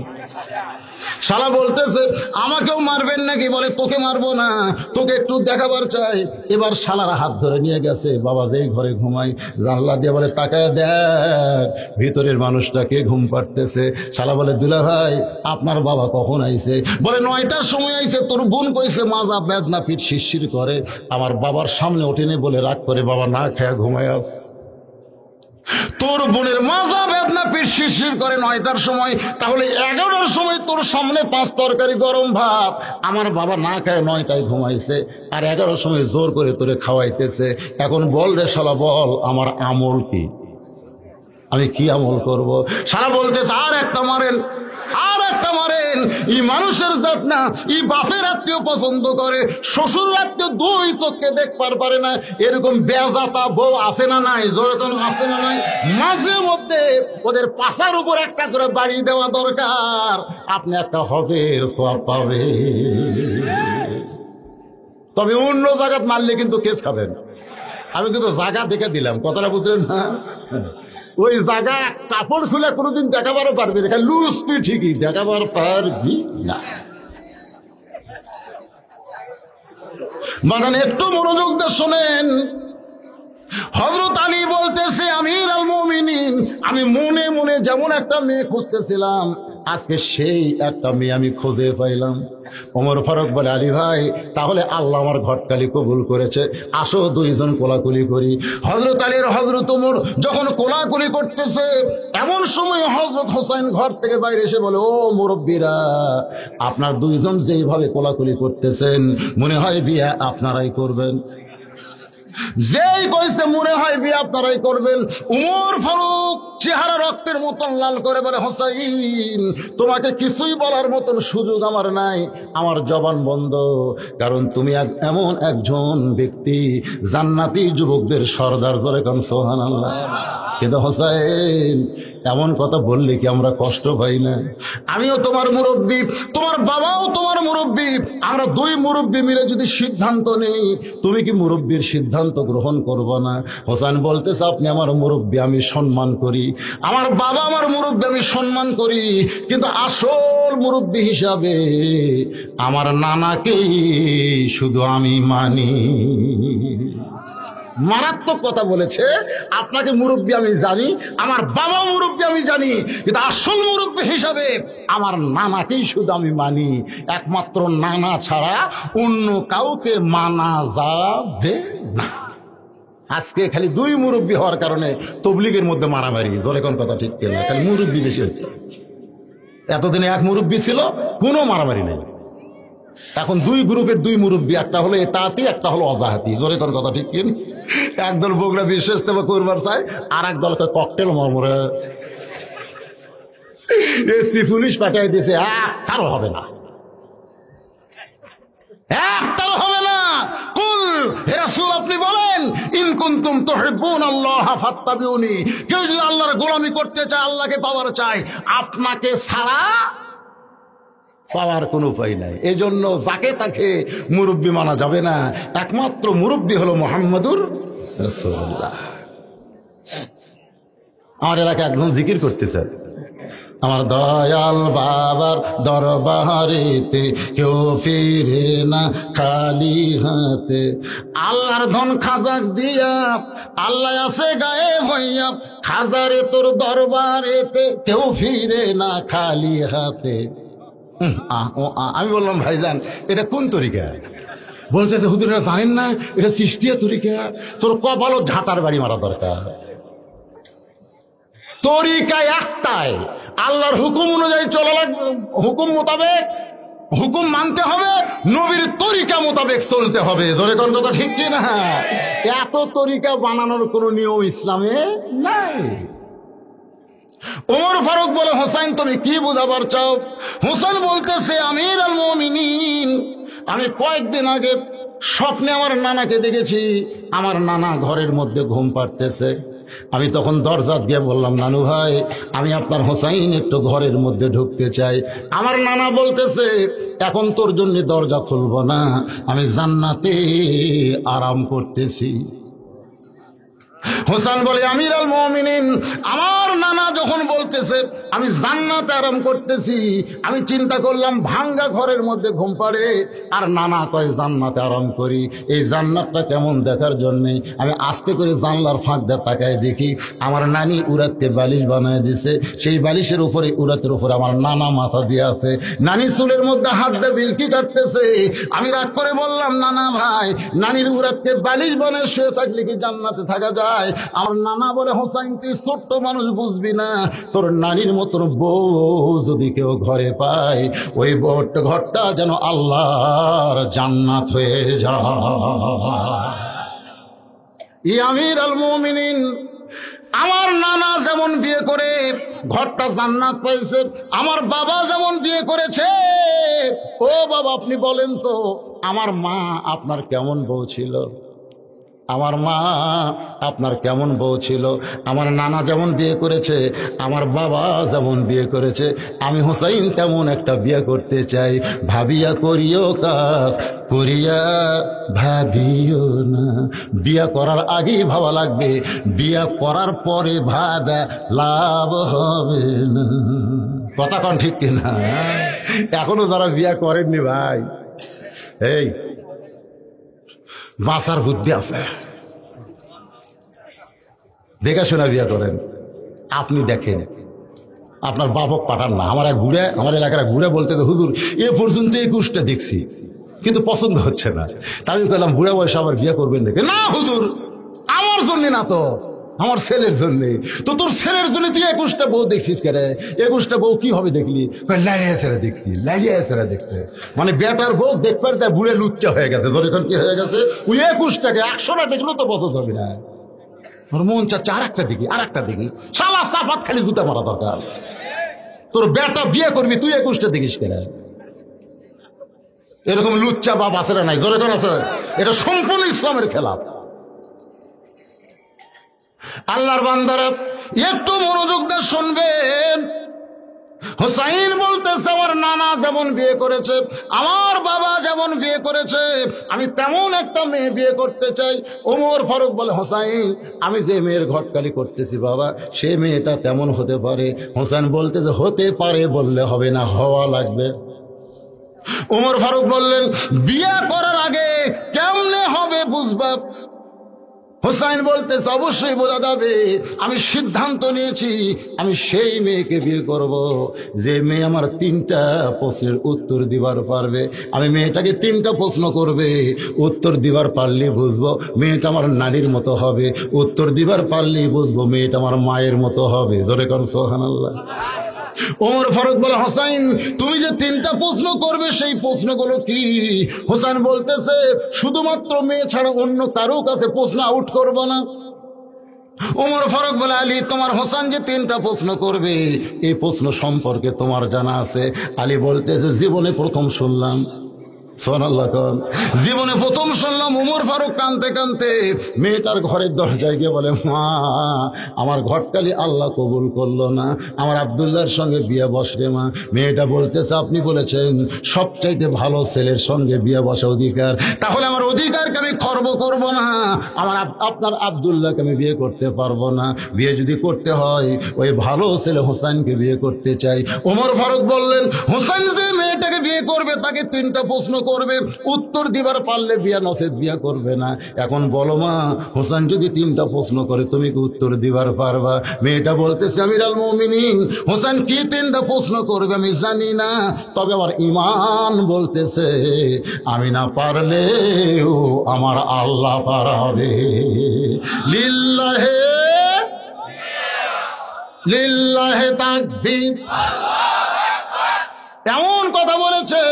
শালা বলতেছে আমাকেও মারবেন নাকি? বলে তোকে মারবো না, তোকে একটু দেখাবার চাই। এবার শালারা হাত ধরে নিয়ে গেছে বাবা যেই ঘরে ঘুমাই, জানলা দিয়ে বলে তাকায় দেখ ভিতরের মানুষটাকে ঘুম পাড়তেছে। শালা বলে দুলা ভাই আপনার বাবা কখন আইছে? বলে 9টার সময় আইছে। তোর বোন কইছে মাজা বেদনা, পিঠ শিরশির করে। আমার বাবার সামনে ওঠেনে বলে রাগ করে বাবা না খেয়ে ঘুমায় আস। তোর বোনের মাজা বেদনা পিঠ শিরশির করে 9টার সময়, তাহলে 11টার সময় তোর সামনে 5 তরকারি গরম ভাত, আমার বাবা না খায় 9টায় ঘুমাইছে, আর 11টার সময় জোর করে তোরে খাওয়াইতেছে। এখন বল রে শালা, বল আমার আমল কি? আমি কি আমল করব? সারা বলতেছে আর একটা মারেন, আর একটা মারেন। এই মানুষের জাত না, এই বাপের আত্মীয় পছন্দ করে, শ্বশুর আত্মীয় 2 চোখে দেখবার পারে না। এরকম বেজাতা বউ আছে না নাই? জোরতন আছে না নাই? মাঝে মধ্যে ওদের পাশার উপর একটা করে বাড়ি দেওয়া দরকার, আপনি একটা হজের সওয়াব পাবে। তবে অন্য জায়গাত মারলে কিন্তু কেস খাবেন। আমি কিন্তু জায়গা দেখে দিলাম, কথাটা বুঝলেন না? ওই জায়গা কাপড় খুলে কোনোদিন দেখাবারও পারবি না, লুজ তুই ঠিকই দেখাবার পারবি না। বাগান একটু মনোযোগ দিয়ে শোনেন। হযরত আলী বলতেছে, আমির আল মুমিনিন, আমি মনে মনে যেমন একটা মেয়ে খুঁজতেছিলাম, আজকে সেই একটা মেয়ে আমি খুঁজে পাইলাম। ওমর ফারুক বলে, আলী ভাই, তাহলে আল্লাহ আমার ঘটকালি কবুল করেছে, আসো 2 জন কোলাকুলি করি। হযরত আলীর হযরত ওমর যখন কোলাকুলি করতেছে, এমন সময় হযরত হোসেন ঘর থেকে বাইরে এসে বলে, ও মুরব্বীরা, আপনার 2 জন যেইভাবে কোলাকুলি করতেছেন, মনে হয় বিয়ে আপনারাই করবেন। যেই কইছে মনে হয় বিয়ে আপনারাই করবেন, উমর ফারুক চেহারা রক্তের মতন লাল করে বলে, হোসাইন, তোমাকে কিছুই বলার মতন সুযোগ আমার নাই, আমার জবান বন্ধ, কারণ তুমি এমন একজন ব্যক্তি, জান্নাতি যুবকদের সর্দার। জোরে কোন সুবহানাল্লাহ। কিন্তু হোসাইন, এমন কথা বললে কি আমরা কষ্ট পাই না? আমিও তোমার মুরব্বী, তোমার বাবাও তোমার মুরব্বী, আমরা 2 মুরব্বী মিলে যদি সিদ্ধান্ত নেই, তুমি কি মুরব্বীর সিদ্ধান্ত গ্রহণ করবো না? হোসেন বলতেছে, আপনি আমার মুরব্বী, আমি সম্মান করি, আমার বাবা আমার মুরব্বী, আমি সম্মান করি, কিন্তু আসল মুরব্বী হিসাবে আমার নানাকেই শুধু আমি মানি। মারাত্মক কথা বলেছে। আপনাকে মুরব্বী আমি জানি, আমার বাবা মুরব্বী আমি জানি, কিন্তু আসল মুরব্বী হিসাবে আমার নানাকেই শুধু আমি মানি। একমাত্র নানা ছাড়া অন্য কাউকে মানা যাবে না। আজকে খালি 2 মুরব্বী হওয়ার কারণে তবলিগের মধ্যে মারামারি। জোরে কোন কথা ঠিক কিনা? খালি মুরব্বী বেশি হয়েছে। এতদিনে 1 মুরব্বী ছিল, কোনো মারামারি নেই। এখন 2 গ্রুপের 2 মুরব্বী, একটা হলো এতাতি, একটা হলো অজাহাতি। জোরে কোন কথা ঠিক কিনা? একদল বগুড়া বিশেষ দেবে করবার চায়, আর এক দলকে ককটেল মরমরে এসি পুলিশ পাঠিয়ে দিয়েছে, একটারও হবে না, একটারও হবে না। কুল হে রাসূল, আপনি বলেন, ইন কুনতুম তুহিব্বুনাল্লাহ ফাত্তাবিউনি, কেউ যদি আল্লাহর গোলামি করতে চায়, আল্লাহকে পাওয়ার চায়, আপনাকে ছাড়া পাওয়ার কোনো উপায় নাই। এজন্য যাকে তাকে মুরব্বী মানা যাবে না, একমাত্র মুরব্বী হলো মুহাম্মদুর রাসূলুল্লাহ। আমার এলাকায় একজন জিকির করতেছে, আমার দয়াল বাবার দরবারেতে কেউ ফিরে না খালি হাতে, আল্লাহর ধন খাজাক দিয়া আল্লাহ আছে গায়ে হইয়া, খাজারে তোর দরবারেতে কেউ ফিরে না খালি হাতে। আমি বললাম, ভাইজান এটা কোন তরিকা? বলছে, হুজুরেরা জানেন না, এটা চিশতিয়া তরিকা। তোর কপালও ঝাঁটার বাড়ি মারা দরকার। তরিকা একটাই, আল্লাহর হুকুম অনুযায়ী চলা লাগবে, হুকুম মোতাবেক হুকুম মানতে হবে, নবীর তরিকা মোতাবেক চলতে হবে। ধরে কোন কথা ঠিক কিনা? এত তরিকা বানানোর কোন নিয়ম ইসলামে নাই। ওমর ফারুক বলে, হোসেন তুমি কি বুঝাবার চাও? হোসেন বলতেছে, আমির আল মুমিনিন, আমি কয়েকদিন আগে স্বপ্নে আমার নানাকে দেখেছি, আমার নানা ঘরের মধ্যে ঘুম পাড়তেছে। আমি তখন দরজা দিয়ে বললাম, নানু ভাই, আমি আপনার হোসাইন একটু ঘরের মধ্যে ঢুকতে চাই। আমার নানা বলতেছে, এখন তোর জন্য দরজা খুলবো না, আমি জান্নাতে আরাম করতেছি। হোসেন বলে, আমির আল মুমিনিন, আমার নানা যখন বলতেছে আমি জান্নাতে আরাম করতেছি, আমি চিন্তা করলাম ভাঙ্গা ঘরের মধ্যে ঘুম পাড়ে, আর নানা কয় জান্নাতে আরাম করি। এই জান্নাতটা কেমন দেখার জন্যে আমি আস্তে করে জানলার ফাঁক দিয়ে তাকায় দেখি, আমার নানি উরাতকে বালিশ বানায় দিছে, সেই বালিশের উপরে, উরাতের উপরে আমার নানা মাথা দিয়ে আছে, নানি চুলের মধ্যে হাত দিয়ে বিলকি কাটতেছে। আমি রাগ করে বললাম, নানা ভাই, নানির উরাতকে বালিশ বানায় শুয়ে থাকলে কি জান্নাতে থাকা যায়? যায়। আমার নানা বলে, হোসাইন তুই ছোট্ট মানুষ, বুঝবি না, তোর নানির মতন বউ যদি কেউ ঘরে পায়, ওই ঘরটা যেন আল্লাহর জান্নাত হয়ে যায়। আমির আল মুমিনিন, আমার নানা যেমন বিয়ে করে ঘরটা জান্নাত পাইছে, আমার বাবা যেমন বিয়ে করেছে। ও বাবা, আপনি বলেন তো, আমার মা আপনার কেমন বউ ছিল? আমার মা আপনার কেমন বউ ছিল? আমার নানা যেমন বিয়ে করেছে, আমার বাবা যেমন বিয়ে করেছে, আমি হোসাইন তেমন একটা বিয়ে করতে চাই। ভাবিয়া করিও কাজ, করিয়া ভাবিও না। বিয়া করার আগেই ভাবা লাগবে, বিয়া করার পরে ভাবা লাভ হবে না। কথা কোন ঠিক কিনা? এখনো যারা বিয়া করেননি ভাই, এই বাঁচার বুদ্ধি আছে, দেখে শোনা বিয়া করেন। আপনি দেখেন, আপনার বাপক পাঠান না। আমার এলাকার ঘুরে বলতে, হুজুর এ পর্যন্ত 21টা দেখছি, কিন্তু পছন্দ হচ্ছে না। তা আমি বললাম, বুড়া বয়সে আবার বিয়ে করবেন নাকি? না হুজুর, আমার জন্য না তো, আমার ছেলের জন্য। তো তোর ছেলের জন্য তুই 21টা বউ দেখছিস কেন? 21টা বউ কি হবে দেখলি? লাইয়া ছেড়ে দেখছি, লাইয়া ছেড়ে দেখতে, মানে বেটার বউ দেখবার তাই বুড়ে লুচ্চা হয়ে গেছে। যখন কি হয়ে গেছে, ওই 21টাকে 100টা দেখলেও তো পছন্দ হবে না। ওর মন চাচ্ছে আর একটা দেখি, সালা সাফাত খালি জুতা মারা দরকার। তোর বেটা বিয়ে করবি, তুই 21টা দেখিস কেন? এরকম লুচ্চা বাপ আছে না? নাই, জোরে করে আছে। এটা সম্পূর্ণ ইসলামের খেলাফ। আল্লাহর বান্দারা একটু মনোযোগ দিয়ে শুনবেন। হোসাইন বলতেছে, আমার নানা যেমন বিয়ে করেছে, আমার বাবা যেমন বিয়ে করেছে, আমি তেমন একটা মেয়ে বিয়ে করতে চাই। ওমর ফারুক বলে, হোসাইন আমি যে মেয়ের ঘটকালি করতেছি বাবা, সে মেয়েটা তেমন হতে পারে। হোসাইন বলতেছে, হতে পারে বললে হবে না, হওয়া লাগবে। ওমর ফারুক বললেন, বিয়ে করার আগে কেমনে হবে বুঝবা? হোসাইন বলতেছে, অবশ্যই বোঝা যাবে। আমি সিদ্ধান্ত নিয়েছি, আমি সেই মেয়েকে বিয়ে করব যে মেয়ে আমার 3টা প্রশ্নের উত্তর দিবার পারবে। আমি মেয়েটাকে 3টা প্রশ্ন করবে, উত্তর দিবার পারলে বুঝবো মেয়েটা আমার নারীর মতো হবে, উত্তর দিবার পারলে বুঝবো মেয়েটা আমার মায়ের মতো হবে। জোরে কোন সুবহানাল্লাহ। ওমর ফারুক বলে, হোসাইন তুমি যে 3টা প্রশ্ন করবে, সেই প্রশ্নগুলো কি? হোসাইন বলতেছে, শুধুমাত্র মেয়ে ছাড়া অন্য কারো কাছে প্রশ্ন আউট করবো না। ওমর ফারুক বলে, আলী তোমার হোসেন যে 3টা প্রশ্ন করবে, এই প্রশ্ন সম্পর্কে তোমার জানা আছে? আলী বলতেছে, জীবনে প্রথম শুনলাম। সুবহানাল্লাহ। জীবনে প্রথম শুনলাম। ওমর ফারুক কানতে কানতে মেয়েটার ঘরের দরজায় গিয়ে বলে, মা আমার ঘটকালি আল্লাহ কবুল করলো না, আমার আব্দুল্লাহর সঙ্গে বিয়ে বসরে মা। মেয়েটা বলতেছে, আপনি বলেছেন সবচাইতে ভালো ছেলের সঙ্গে বিয়ে বসা অধিকার, তাহলে আমার অধিকারকে আমি খর্ব করব না, আপনার আব্দুল্লাহকে আমি বিয়ে করতে পারবো না। বিয়ে যদি করতে হয় ওই ভালো ছেলে হোসাইনকে বিয়ে করতে চাই। ওমর ফারুক বললেন, হোসাইন যে মেয়েটাকে বিয়ে করবে তাকে 3টা প্রশ্ন করবে, উত্তর দিবার পারলে বিয়া, নসেদ বিয়া করবে না। এখন বলো মা, হোসেন যদি 3টা প্রশ্ন করে তুমি কি উত্তর দিবার পারবা? মেয়েটা বলতেছে, আমির আল মুমিনিন, হোসেন কি 3টা প্রশ্ন করবে আমি জানি না, তবে আমার ঈমান বলতেছে আমি না পারলেও আমার আল্লাহ পারাবে। লিল্লাহে লিল্লাহে তাকবীর। এমন কথা বলেছে,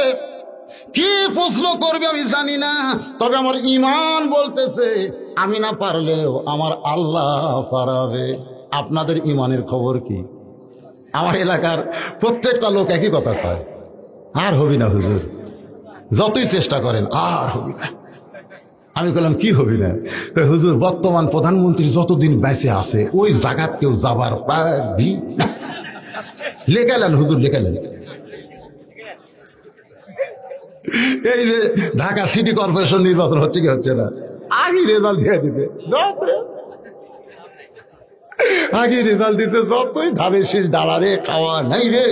কি প্রশ্ন করবে আমি জানি না, তবে আমার ঈমান বলতেছে আমি না পারলেও আমার আল্লাহ পারাবে। আপনাদের ঈমানের খবর কি? আমার এলাকার প্রত্যেকটা লোক একই কথা কয়, আর হবি না হুজুর, যতই চেষ্টা করেন আর হবি না। আমি বললাম, কি হবি না? হুজুর বর্তমান প্রধানমন্ত্রী যতদিন বেঁচে আছে ওই জায়গাত কেউ যাবার পারবি না। লেখালেন হুজুর, লেখালেন। এই যে ঢাকা সিটি কর্পোরেশন নির্বাচন হচ্ছে কি হচ্ছে না, আগে রেজাল্ট দিয়ে দিতে, আগে রেজাল্ট দিতে যতই ধারে শীষ ডালারে খাওয়া নাই রে।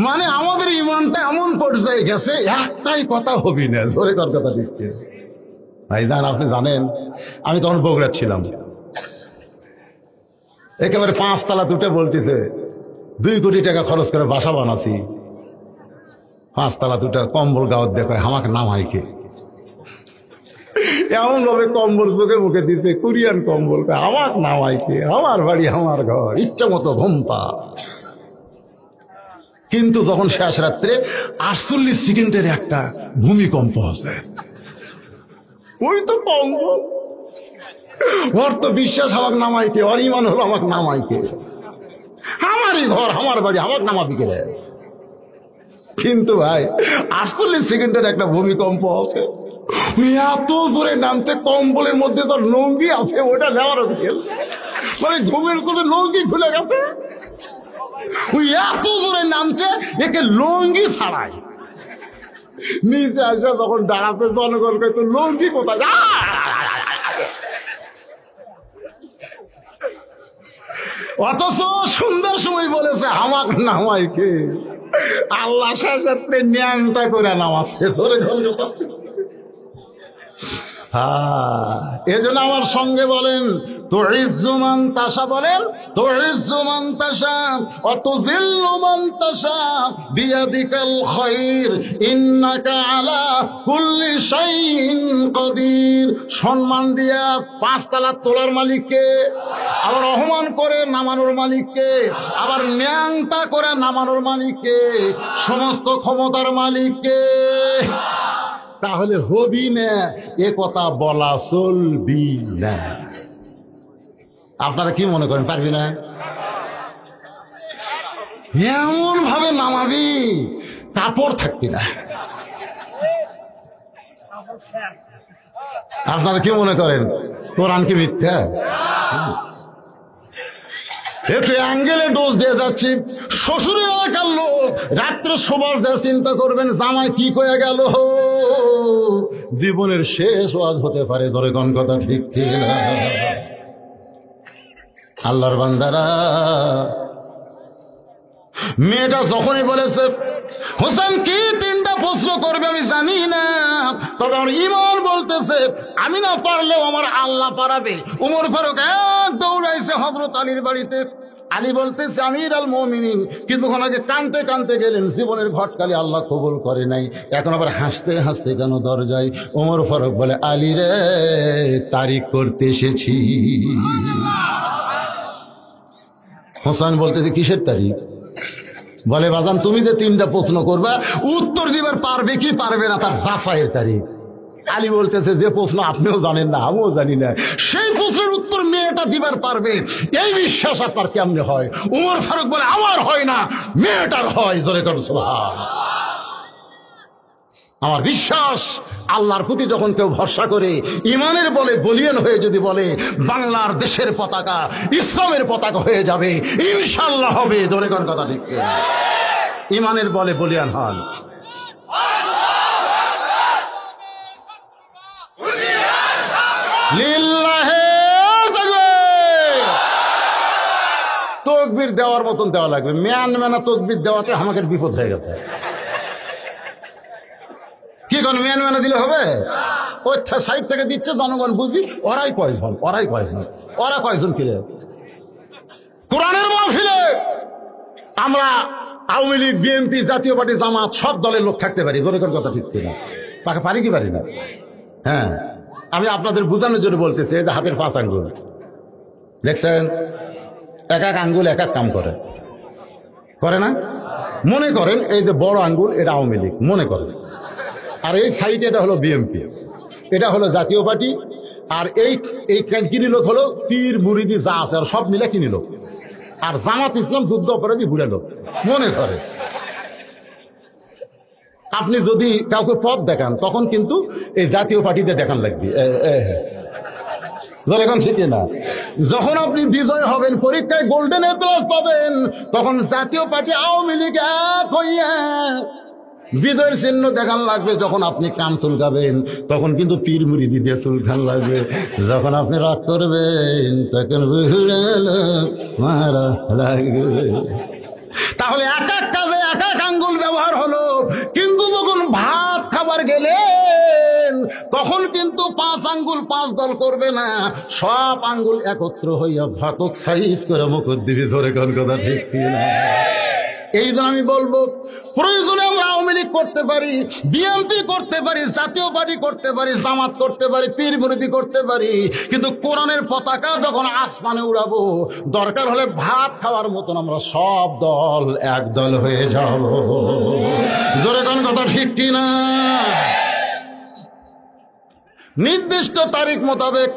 মানে আমাদের ইমানটা এমন পর্যায়ে গেছে, একটাই কথা হবি না। জোরে কর কথা ঠিক ভাই জান। আপনি জানেন আমি তখন বগুড়া ছিলাম, একেবারে 5 তলা দুটো বলতেছে 2 কোটি টাকা খরচ করে বাসা বানাচ্ছি, 5 তলা দুটা কম্বল গাওয়ার দেখায় আমাকে নাম হয় কে? এমন ভাবে কম্বল চোখে মুখে দিছে, কোরিয়ান কম্বলটা। আমার নামাইকে, আমার বাড়ি, আমার ঘর, ইচ্ছা মতো ঘুমপা। কিন্তু যখন শেষ রাত্রে 48 সেকেন্ডের একটা ভূমিকম্প আছে, ওই তো কম্বল। ওর তো বিশ্বাস আমাকে নামাইকে, ওর ইমান হলো আমাকে নামাইকে, আমারই ঘর, আমার বাড়ি, আমাকে নামাবি কে? কিন্তু ভাই 48 সেকেন্ডের একটা ভূমিকম্প আছে, এত জোরে নামছে, কম্বলের মধ্যে তোর লঙ্গি আছে, ওটা নেওয়ারও খেল, মানে ঘুমের করে লঙ্গি খুলে গেছে। ওই এত জোরে নামছে, একে লঙ্গি ছাড়াই নিচে আসে তখন দাঁড়াতে জনগণ তো লঙ্গি কোথায়? অথচ সুন্দর সময় বলেছে আমাক নামাইকে, আল্লাহ সাথে ন্যাংটা করে নামাচ্ছে ধরে। এজন্য আমার সঙ্গে বলেন তুইজ্জু মান তাশা, বলেন তুইজ্জু মান তাশা ওয়া তুযিল্লু মান তাশা বিয়াদিকাল খায়র ইন্নাকা আলা কুল্লি শাইইন কাদির। সম্মান দিয়া 5 তালা তোলার মালিককে, আবার অপমান করে নামানোর মালিককে, আবার ন্যাংটা করে নামানোর মালিককে, সমস্ত ক্ষমতার মালিককে। তাহলে হবি না, এ কথা বলা চলবি না। আপনারা কি মনে করেন, পারবি না? এমন ভাবে নামাবি কাপড় থাকবি না। আপনারা কি মনে করেন কোরআন কি মিথ্যা? একটু অ্যাঙ্গেলে ডোজ দিয়ে যাচ্ছি, শ্বশুরের এলাকার লোক রাত্রে সবার যা চিন্তা করবেন জামাই কি হয়ে গেল, জীবনের শেষ ওয়াজ হতে পারে। ধরে কোন কথা ঠিক কিনা? আল্লাহর বান্দারা, মেয়েটা যখনই বলেছে হোসেন কি 3টা প্রশ্ন করবে আমি জানি না, তবে আমার ইমান বলতেছে আমি না পারলেও আমার আল্লাহ পারাবে। উমর ফারুক এক দৌড়াইছে হযরত আলীর বাড়িতে। আলী বলতেছে আমির আল মুমিনিন, কিছুক্ষণ আগে কানতে কানতে গেলেন, জীবনের ঘটকালি আল্লাহ কবুল করে নাই, এখন আবার হাসতে হাসতে কেন দরজায়? উমর ফারুক বলে আলী রে, তারিখ করতে এসেছি। হোসেন বলতেছে কিসের তারিখ? বলে বাজান তুমি যে 3টা প্রশ্ন করবা, উত্তর দিবার পারবে কি পারবে না তার জাফায়ের তারিখ। আলী বলতেছে যে প্রশ্ন আপনিও জানেন না আমিও জানি না, সেই প্রশ্নের উত্তর মেয়েটা দিবার পারবে, এই বিশ্বাস আপনার কেমনে হয়? উমর ফারুক বলে আমার হয় না, মেয়েটার হয়। জোরে কর সুবহানাল্লাহ। আমার বিশ্বাস আল্লাহর প্রতি যখন কেউ ভরসা করে, ইমানের বলে বলিয়ান হয়ে যদি বলে বাংলার দেশের পতাকা ইসলামের পতাকা হয়ে যাবে, ইনশাআল্লাহ হবে। ধরে কোন কথা ঠিক? ইমানের বলে বলিয়ান হন। লিল্লাহে তাকবীর। তাকবীর দেওয়ার মতন দেওয়া লাগবে, মেনা তাকবীর দেওয়াতে আমাকে বিপদ হয়ে গেছে। কি কোন মেনা দিলে হবে? ওই সাইড থেকে দিচ্ছে, জনগণ বুঝবি ওরাই কয়জন, ওরাই কয়জন, ওরা কয়জন কিরে? কোরআনের মাহফিলে আমরা আওয়ামী লীগ, বিএনপি, জাতীয় পার্টি, জামাত সব দলের লোক থাকতে পারি। জোরে কথা ঠিক কিনা? তাকে পারি কি পারি না? হ্যাঁ, আমি আপনাদের বোঝানোর জন্য বলতেছি। এই যে হাতের 5 আঙ্গুল দেখছেন, এক এক আঙ্গুল এক এক কাম করে, করে না? মনে করেন এই যে বড় আঙ্গুল এটা আওয়ামী লীগ মনে করেন, আর এই সাইডে এটা হলো বিএনপি, এটা হলো জাতীয় পার্টি, আর এই কিনি লোক হলো পীর মুরিদি যা আছে আর সব মিলে কিনি লোক, আর জামাত ইসলাম যুদ্ধ অপরাধী বুড়া লোক মনে করে। আপনি যদি কাউকে পথ দেখান তখন কিন্তু এই জাতীয় পার্টিতে দেখান লাগবে। না, যখন আপনি বিজয় হবেন, পরীক্ষায় গোল্ডেন এ প্লাস পাবেন, তখন জাতীয় পার্টি আওয়ামী লীগ এক হইয়া বিজয়ের চিহ্ন দেখান লাগবে। যখন আপনি কান চুলকাবেন তখন কিন্তু পীর মুরিদি দিয়ে চুলখান লাগবে। যখন আপনি রাগ করবেন তখন মারা লাগবে। তাহলে এক এক কাজে এক এক আঙ্গুল ব্যবহার হলো, কিন্তু যখন ভাত খাবার গেলেন তখন কিন্তু 5 আঙ্গুল 5 দল করবে না, সব আঙ্গুল একত্র হইয়া ভাতক সাইজ করে মুখ দিবি। জোরে কোন কথা ঠিক কিনা? এই জন্য আমি বলবো, প্রয়োজনে আমরা আওয়ামী লীগ করতে পারি, বিএনপি করতে পারি, জাতীয় পার্টি করতে পারি, জামাত করতে পারি, পীর মুরিদি করতে পারি, কিন্তু কোরআনের পতাকা যখন আসমানে উড়াবো, দরকার হলে ভাত খাওয়ার মতন আমরা সব দল এক দল হয়ে যাব। জোরে কোন কথা ঠিক কিনা? নির্দিষ্ট তারিখ মোতাবেক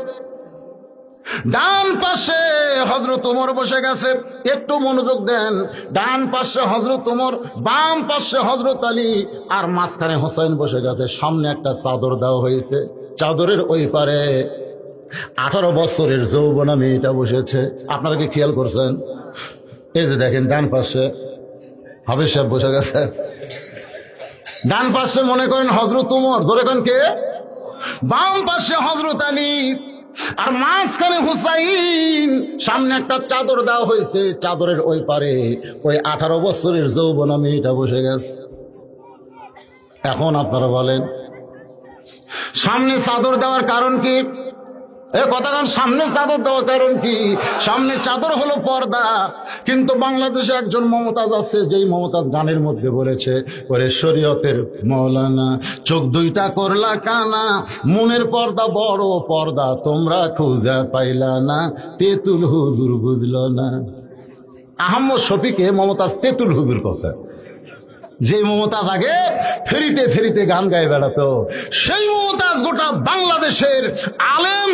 ডান পাশে হযরত ওমর বসে গেছে, একটু মনোযোগ দেন। ডান পাশে হযরত ওমর, বাম পাশে হযরত আলী, আর মাঝখানে হোসেন বসে গেছে। সামনে একটা চাদর দেওয়া হয়েছে, চাদরের ওই পারে 18 বছরের যৌবনা মেয়েটা বসেছে। আপনারা কি খেয়াল করছেন? এই যে দেখেন, ডান পাশে হাফেজ সাহেব বসে গেছে, ডান পাশে মনে করেন হযরত ওমর, ধরে করেন কে, বাম পাশে হযরত আলী, আর মাঝখানে হুসাইন। সামনে একটা চাদর দেওয়া হয়েছে, চাদরের ওই পারে ওই 18 বছরের যৌবনা মেয়েটা বসে গেছে। এখন আপনারা বলেন, সামনে চাদর দেওয়ার কারণ কি? কথাগান, সামনে চাদর দেওয়ার কারণ কি? সামনে চাদর হলো পর্দা। কিন্তু বাংলাদেশে একজন মমতাজ আছে, যেই মমতাজ গানের মধ্যে বলেছে, ওরে শরীয়তের মৌলানা চোখ দুইটা করলা কানা, মনের পর্দা বড় পর্দা তোমরা খুঁজে পাইলা না, তেতুল হুজুর বুঝল না। আহম্মদ শফিকে মমতাজ তেতুল হুজুর করছে। যে মমতাজ আগে ফেরিতে ফেরিতে গান গায়ে বেড়াতো, সেই মমতাজ গোটা বাংলাদেশের আলেম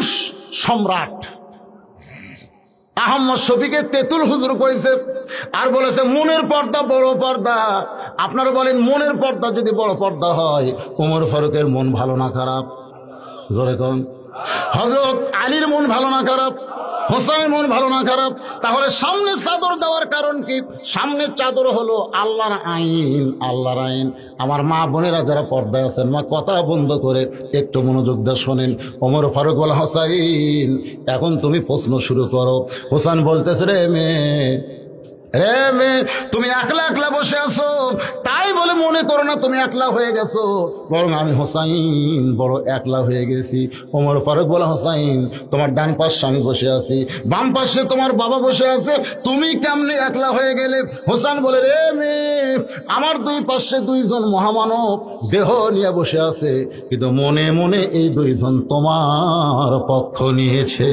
সম্রাট আহম্মদ শফিকে তেতুল হুজুর কইছে, আর বলেছে মনের পর্দা বড় পর্দা। আপনারা বলেন, মনের পর্দা যদি বড় পর্দা হয়, ওমর ফারুকের মন ভালো না খারাপ? জোরে কোন। হযরত আলীর মন ভালো না খারাপ? হোসেনের মন ভালো না খারাপ? তাহলে সামনে চাদর দেওয়ার কারণ কি? সামনে চাদর হলো আল্লাহর আইন, আল্লাহর আইন। আমার মা বোনেরা যারা পর্দায় আছেন, মা কথা বন্ধ করে একটু মনোযোগ দিয়ে শোনেন। ওমর ফারুক বলে, হোসাইন এখন তুমি প্রশ্ন শুরু করো। হোসেন বলতেছে, রে মেয়ে তুমি একলা একলা বসে আছো, তাই বলে মনে করো না তুমি একলা হয়ে গেছো, বরং আমি হোসাইন বড় একলা হয়ে গেছি। ওমর ফারুক বলে, হোসাইন তোমার ডান পাশে আমি বসে আছি, বাম পাশে তোমার বাবা বসে আছে, তুমি কেমনে একলা হয়ে গেলে? হোসেন বলে, রে মেয়ে আমার দুই পাশে দুইজন মহামানব দেহ নিয়ে বসে আছে, কিন্তু মনে মনে এই দুইজন তোমার পক্ষ নিয়েছে।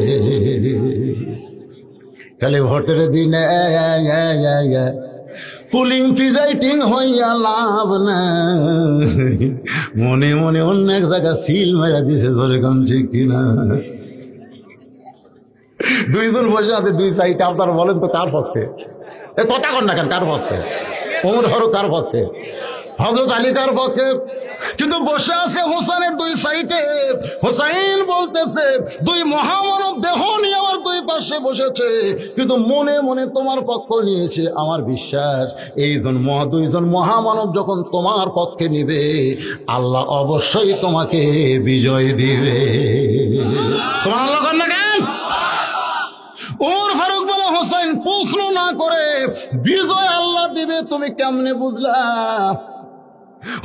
খালি ভোটের দিনে পুলিং প্রিজাইডিং হইয়া লাভ না, মনে মনে অন্য এক জায়গা সিল মেরা দিছে। ধরে কম ঠিক কিনা? দুইজন বসে আছে দুই সাইডে, আপনারা বলেন তো কার পক্ষে? কথা কর না কেন, কার পক্ষে? ওমর ফারুক কার পক্ষে? হযরত আলী কার পক্ষে? কিন্তু বসে আছে হোসেনের দুই সাইডে। হোসাইন বলতেছে, দুই মহামানব দেহ নিয়ে আমার দুই পাশে বসেছে, কিন্তু মনে মনে তোমার পক্ষ নিয়েছে। আমার বিশ্বাস এই দুইজন মহামানব যখন তোমার পক্ষে নিবে, আল্লাহ অবশ্যই তোমাকে বিজয় দিবে। সুবহানাল্লাহ কর না কেন? ওমর ফারুক বলে, হোসেন প্রশ্ন না করে বিজয় আল্লাহ দিবে তুমি কেমনে বুঝলা?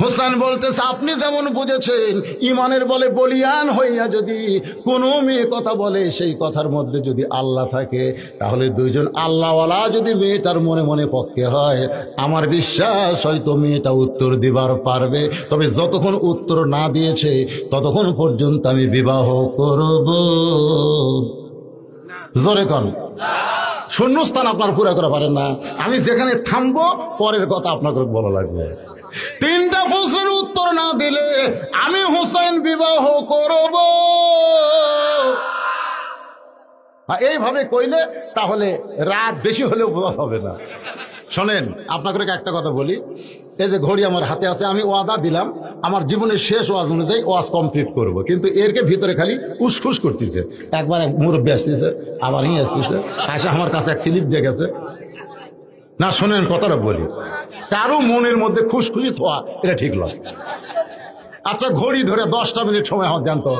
হোসেন বলতেছে, আপনি যেমন বুঝেছেন, ইমানের বলে বলিয়ান হইয়া যদি কোনো মেয়ে কথা বলে, সেই কথার মধ্যে যদি আল্লাহ থাকে, তাহলে দুইজন আল্লাহওয়ালা যদি মেয়েটার মনে মনে পক্ষে হয়, আমার বিশ্বাস হয়তো মেয়েটা উত্তর দিবার পারবে। তবে যতক্ষণ উত্তর না দিয়েছে, ততক্ষণ পর্যন্ত আমি বিবাহ করব। জোরে কন। শূন্যস্থান আপনার পুরা করে পারেন না। আমি যেখানে থামবো, পরের কথা আপনাকে ভালো লাগবে। 3টা প্রশ্নের উত্তর না দিলে আমি হোসেন বিবাহ করব। এইভাবে কইলে তাহলে রাত বেশি হলেও বোঝা হবে না। শোনেন, আপনাকে একটা কথা বলি, এই যে ঘড়ি আমার হাতে আছে, আমি ওয়াদা দিলাম আমার জীবনের শেষ ওয়াজ অনুযায়ী ওয়াজ কমপ্লিট করব, কিন্তু এরকে ভিতরে খালি উসখুস করতেছে। একবার এক মুরব্বী আসতেছে, আবার আসতেছে, আসে আমার কাছে এক স্লিপ দিয়ে গেছে। না শোনেন, কথাটা বলি, কারো মনের মধ্যে খুশখুশি থোয়া এটা ঠিক নয়। আচ্ছা ঘড়ি ধরে 10টা মিনিট সময় আমার দেন তো।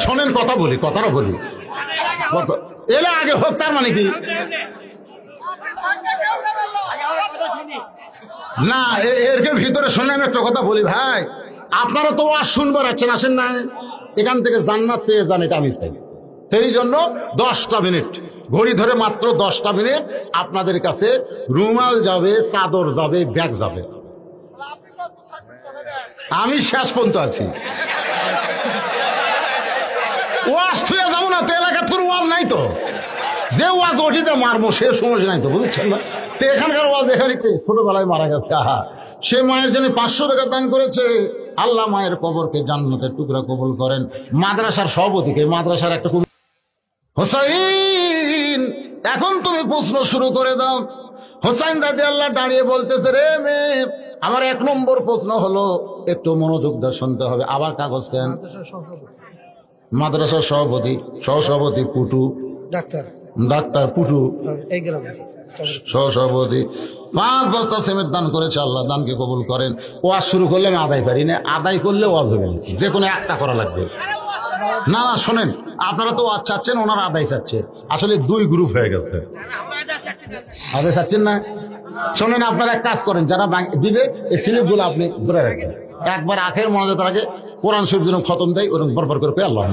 শোনেন, কথা বলি, কথাটা বলি, এলে আগে হোক, তার মানে কি না? এর ভিতরে শুনে আমি একটা কথা বলি, ভাই আপনারা তো আর শুনবার আছেন, আসেন না, এখান থেকে জান্নাত পেয়ে যান, এটা আমি চাই। এই জন্য 10টা মিনিট ঘড়ি ধরে, মাত্র 10টা মিনিট আপনাদের কাছে রুমাল যাবে, চাদর যাবে, ব্যাগ যাবে। আমি শেষ পর্যন্ত আছি। ওয়াজ থুয়ে যাবো না তো, এলাকার কোনো ওয়াজ নাই তো, যে ওয়াজ ওঠিতে মারবো সে সমস্যা নাই তো, বুঝছেন না? তো এখানকার ওয়াজ এখানে ছোটবেলায় মারা গেছে, আহা, সে মায়ের জন্য 500 টাকা দান করেছে। আল্লাহ মায়ের কবরকে জান্নাতের টুকরা কবুল করেন। মাদ্রাসার সভাপতিকে, মাদ্রাসার একটা হোসাইন, এখন তুমি প্রশ্ন শুরু করে দাও। হোসাইন রাদিয়াল্লাহু দাঁড়িয়ে বলতেছে, রে মেয়ে, আমার 1 নম্বর প্রশ্ন হলো, একটু মনোযোগ দিয়ে শুনতে হবে। আবার কাগজ কেন? মাদ্রাসার সভাপতি, সহসভাপতি পুটু, ডাক্তার পুটু, সহসভাপতি 5 বস্তা সিমেন্ট দান করেছে। আল্লাহ দানকে কবুল করেন। ওয়াজ শুরু করলে আমি আদায় পারি না, আদায় করলে ওয়াজ হবে না, যে কোনো একটা করা লাগবে। না না শোনেন, আপনারা তো ওয়াজ চাচ্ছেন, ওনারা আদায় চাচ্ছে, আসলে 2 গ্রুপ হয়ে গেছে। আদায় চাচ্ছেন না? শোনেন, আপনারা এক কাজ করেন, যারা দিবে এই স্লিপগুলো আপনি ধরে রাখেন, একবার আখের মনোযোগ আগে কোরআন শরীফ যেরকম খতম দেয় ওরকম বরবর করে আল্লাহ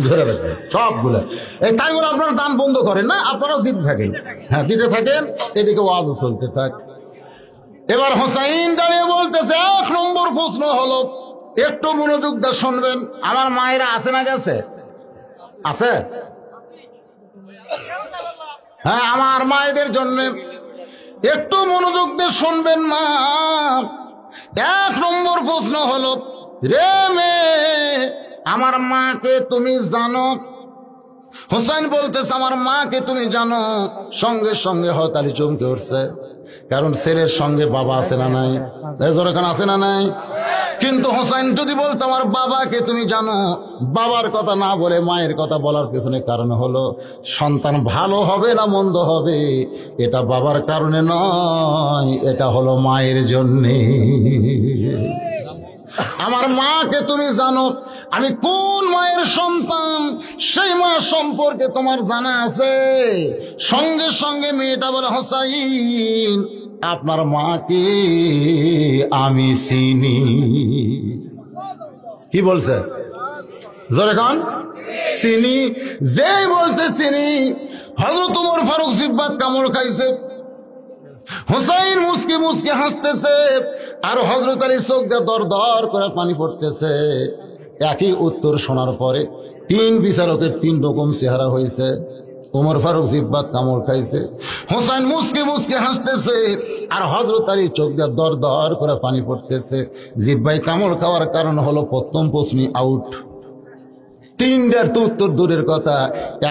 ধরে রাখবেন সবগুলো। এই তাই ওরা আপনারা দান বন্ধ করেন না, আপনারাও দিতে থাকেন। হ্যাঁ, দিতে থাকেন, এদিকে ওয়াজও চলতে থাক। এবার হোসাইন দাঁড়িয়ে বলতেছে, 1 নম্বর প্রশ্ন হলো, একটু মনোযোগ দিয়ে শুনবেন। আমার মায়েরা আছে না গেছে? আছে? হ্যাঁ, আমার মায়েদের জন্য একটু মনোযোগ দিয়ে শুনবেন। মা, 1 নম্বর প্রশ্ন হলো, রে মেয়ে, আমার মাকে তুমি জানো? হোসেন বলতেছে, আমার মাকে তুমি জানো? সঙ্গে সঙ্গে হতালি চমকে উঠছে, কারণ ছেলের সঙ্গে বাবা আছে না নাই? এখানে আছে না নাই? কিন্তু হোসেন যদি বলতো আমার বাবাকে তুমি জানো, বাবার কথা না বলে মায়ের কথা বলার পেছনে কারণ হলো, সন্তান ভালো হবে না মন্দ হবে এটা বাবার কারণে নয়, এটা হলো মায়ের জন্যে। আমার মাকে তুমি জানো, আমি কোন মায়ের সন্তান সেই মা সম্পর্কে তোমার জানা আছে? সঙ্গে সঙ্গে মেয়েটা বলে, হোসাইন, আপনার মাকে আমি চিনি। কি বলছে? জোরে খান, চিনি। যেই বলছে চিনি, হযরত ওমর ফারুক জিব্বাত কামড় খাইছে। হোসাইন মুসকি মুসকি হাসতেছে, আর হযরত আলী চোখ দিয়ে দর দর করে পানি পড়তেছে। একই উত্তর শোনার পরে 3 বিচারকের 3 রকম চেহারা হয়েছে। ওমর ফারুক জিব্বাত কামড় খাইছে, হোসাইন মুসকি মুসকি হাসতেছে, আর হযরত আলী চোখ দিয়ে দর দর করে পানি পড়তেছে। জিব্বায় কামড় খাওয়ার কারণ হলো প্রথম প্রশ্নই আউট। 3টার তো উত্তর দূরের কথা,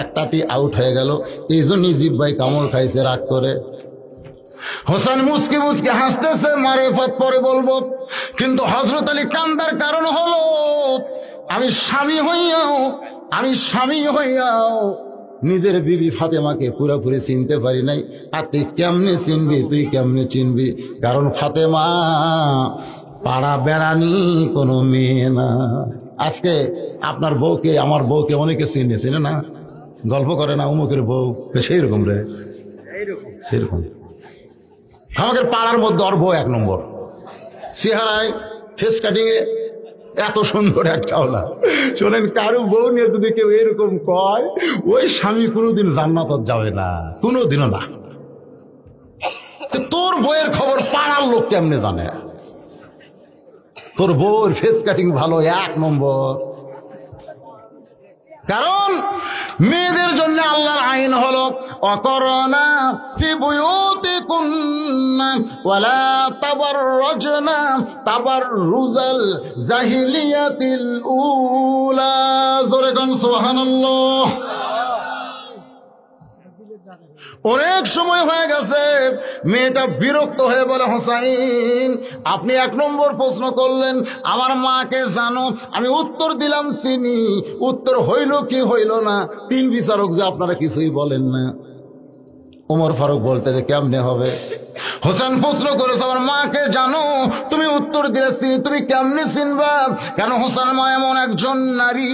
একটাতেই আউট হয়ে গেল। এই জন্যই জিব্বায় কামড় খাইছে রাগ করে। হোসেন মুসকি মুসকি হাসতেছে, মারেফত পরে বলবো, কিন্তু হযরত আলী কান্দার কারণ হলো, আমি স্বামী হইয়াও নিজের বিবি ফাতেমাকে পুরোপুরি চিনতে পারি নাই। আর তুই কেমনে চিনবি? তুই কেমনে চিনবি? কারণ ফাতেমা পাড়া বেড়ানি কোনো মেয়ে না। আজকে আপনার বউকে, আমার বউকে অনেকে চিনে না, গল্প করে না, অমুকের বউ, সেই রকম রে, সেরকম। আমাদের পাড়ার মধ্যে ওর বউ 1 নম্বর, চেহারায়, ফেস কাটিং এ এত সুন্দর একটাও না। শোনেন, কারো বউ নিয়ে যদি কেউ এরকম কয়, ওই স্বামী কোনোদিন জান্নাত যাবে না, কোনোদিনও না। তোর বউয়ের খবর পাড়ার লোক কেমনে জানে? তোর বউর ফেস কাটিং ভালো 1 নম্বর। কারণ মেয়েদের জন্য আল্লাহর আইন হলো, অকরনা ফি বুয়ুতিকুন্না ওয়ালা তাবাররাজনা তাবাররুজাল জাহিলিয়াতিল উলা। জোরে কোন সুবহানাল্লাহ। অনেক সময় হয়ে গেছে, মেয়েটা বিরক্ত হয়ে বলে, হোসাইন, আপনি 1 নম্বর প্রশ্ন করলেন, আমার মাকে জানো? আমি উত্তর দিলাম চিনি। উত্তর হইল কি হইল না? 3 বিচারক যে আপনারা কিছুই বলেন না। ওমর ফারুক বলতে যে কেমনে হবে? হোসেন প্রশ্ন করেছে, আমার মাকে জানো? তুমি উত্তর দিলে চিনি। তুমি কেমনে চিনবা? কেন হোসেন মা এমন একজন নারী,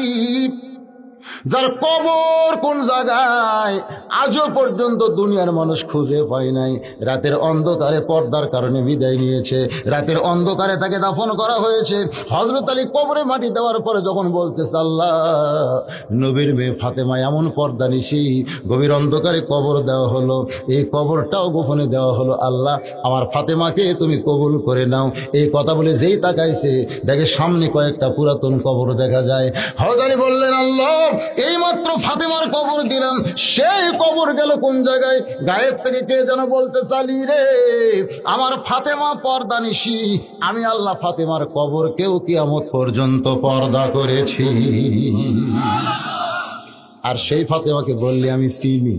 যার কবর কোন জায়গায় আজও পর্যন্ত দুনিয়ার মানুষ খুঁজে পায় নাই। রাতের অন্ধকারে পর্দার কারণে বিদায় নিয়েছে, রাতের অন্ধকারে তাকে দাফন করা হয়েছে। হযরত আলী কবরে মাটি দেওয়ার পরে যখন বলতেছে, আল্লাহ, নবীর মেয়ে ফাতেমা এমন পর্দা নিশি গভীর অন্ধকারে কবর দেওয়া হলো, এই কবরটাও গোপনে দেওয়া হলো, আল্লাহ আমার ফাতেমাকে তুমি কবুল করে নাও। এই কথা বলে যেই তাকাইছে দেখে সামনে কয়েকটা পুরাতন কবর দেখা যায়। হযরত আলী বললেন, আল্লাহ, এইমাত্র ফাতেমার কবর দিলাম, সেই কবর গেল কোন জায়গায়? গায়েব থেকে কে যেন বলতে, চালি রে, আমার ফাতেমা পর্দা নিশি, আমি আল্লাহ ফাতেমার কবর কেউ কিয়ামত পর্যন্ত পর্দা করেছি। আর সেই ফাতেমাকে বললি আমি চিনি।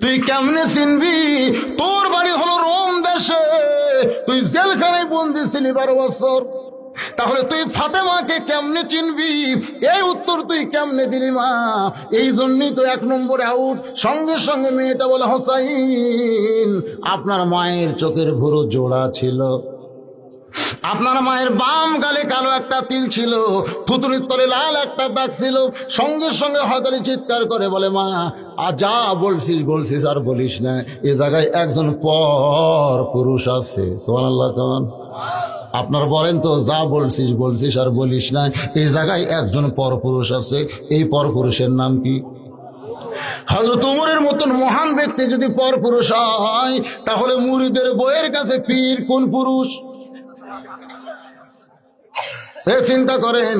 তুই কেমনে চিনবি? তোর বাড়ি হলো রোম দেশে, তুই জেলখানায় বন্দি ছিলি 12 বছর, তাহলে তুই ফাতেমাকে কেমনে চিনবি? এই উত্তর তুই কেমনে দিলি মা? এই জন্যই তো 1 নম্বরে আউট। সঙ্গে সঙ্গে মেয়েটা বলে, হোসাইন, আপনার মায়ের চোখের ভুরু জোড়া ছিল, আপনার মায়ের বাম গালে কালো একটা তিল ছিল, থুতুনির তলে লাল একটা দাগ ছিল। সঙ্গে সঙ্গে হযরত আলী চিৎকার করে বলে, মা, যা বলছিস বলছিস আর বলিস না, এ জায়গায় একজন পর পুরুষ আছে। সুবহানাল্লাহ। কেমন আপনার বলেন তো, যা বলছিস বলছিস আর বলিস না, এই জায়গায় একজন পরপুরুষ আছে। এই পরপুরুষের নাম কি? হযরত উমরের মতন মহান ব্যক্তি যদি পরপুরুষ হয়, তাহলে মুরিদের বইয়ের কাছে পীর কোন পুরুষ? চিন্তা করেন,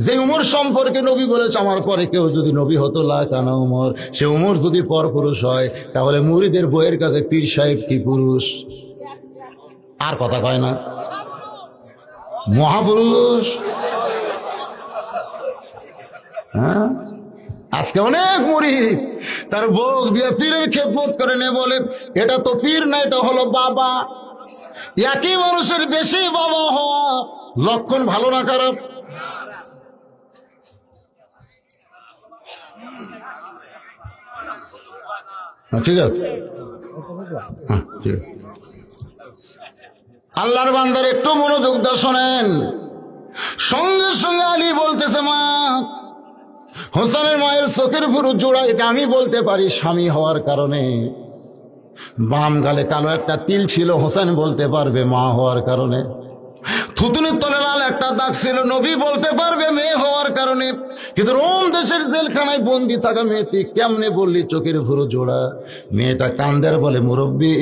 যে উমর সম্পর্কে নবী বলেছে আমার পরে কেউ যদি নবী হতো লাকানা উমর, সে উমর যদি পরপুরুষ হয়, তাহলে মুরিদের বইয়ের কাছে পীর সাহেব কি পুরুষ? আর কথা কয় না, মহাপুরুষ। হ্যাঁ, আজকে অনেক মুরিদ তার বুক দিয়ে পীরের খেদমত করে নে, বলে এটা তো পীর না, এটা হলো বাবা। একই মানুষের বেশি বাবা হওয়া লক্ষণ ভালো না খারাপ? ঠিক আছে, আল্লাহর বান্দার একটু মনোযোগ দিয়ে শোনেন। সঙ্গে সঙ্গে আলী বলতেছে, মা, হোসেনের মায়ের চোখের ভুরু জোড়া, এটা আমি বলতে পারি স্বামী হওয়ার কারণে। বাম গালে কালো একটা তিল ছিল, হোসেন বলতে পারবে মা হওয়ার কারণে। থুতুনির তলে লাল একটা দাগ ছিল, নবী বলতে পারবে মেয়ে হওয়ার কারণে। কিন্তু রোম দেশের জেলখানায় বন্দি থাকা মেয়েটি কেমনে বললি চোখের ভুরু জোড়া? মেয়েটা কান্দের বলে, মুরব্বী,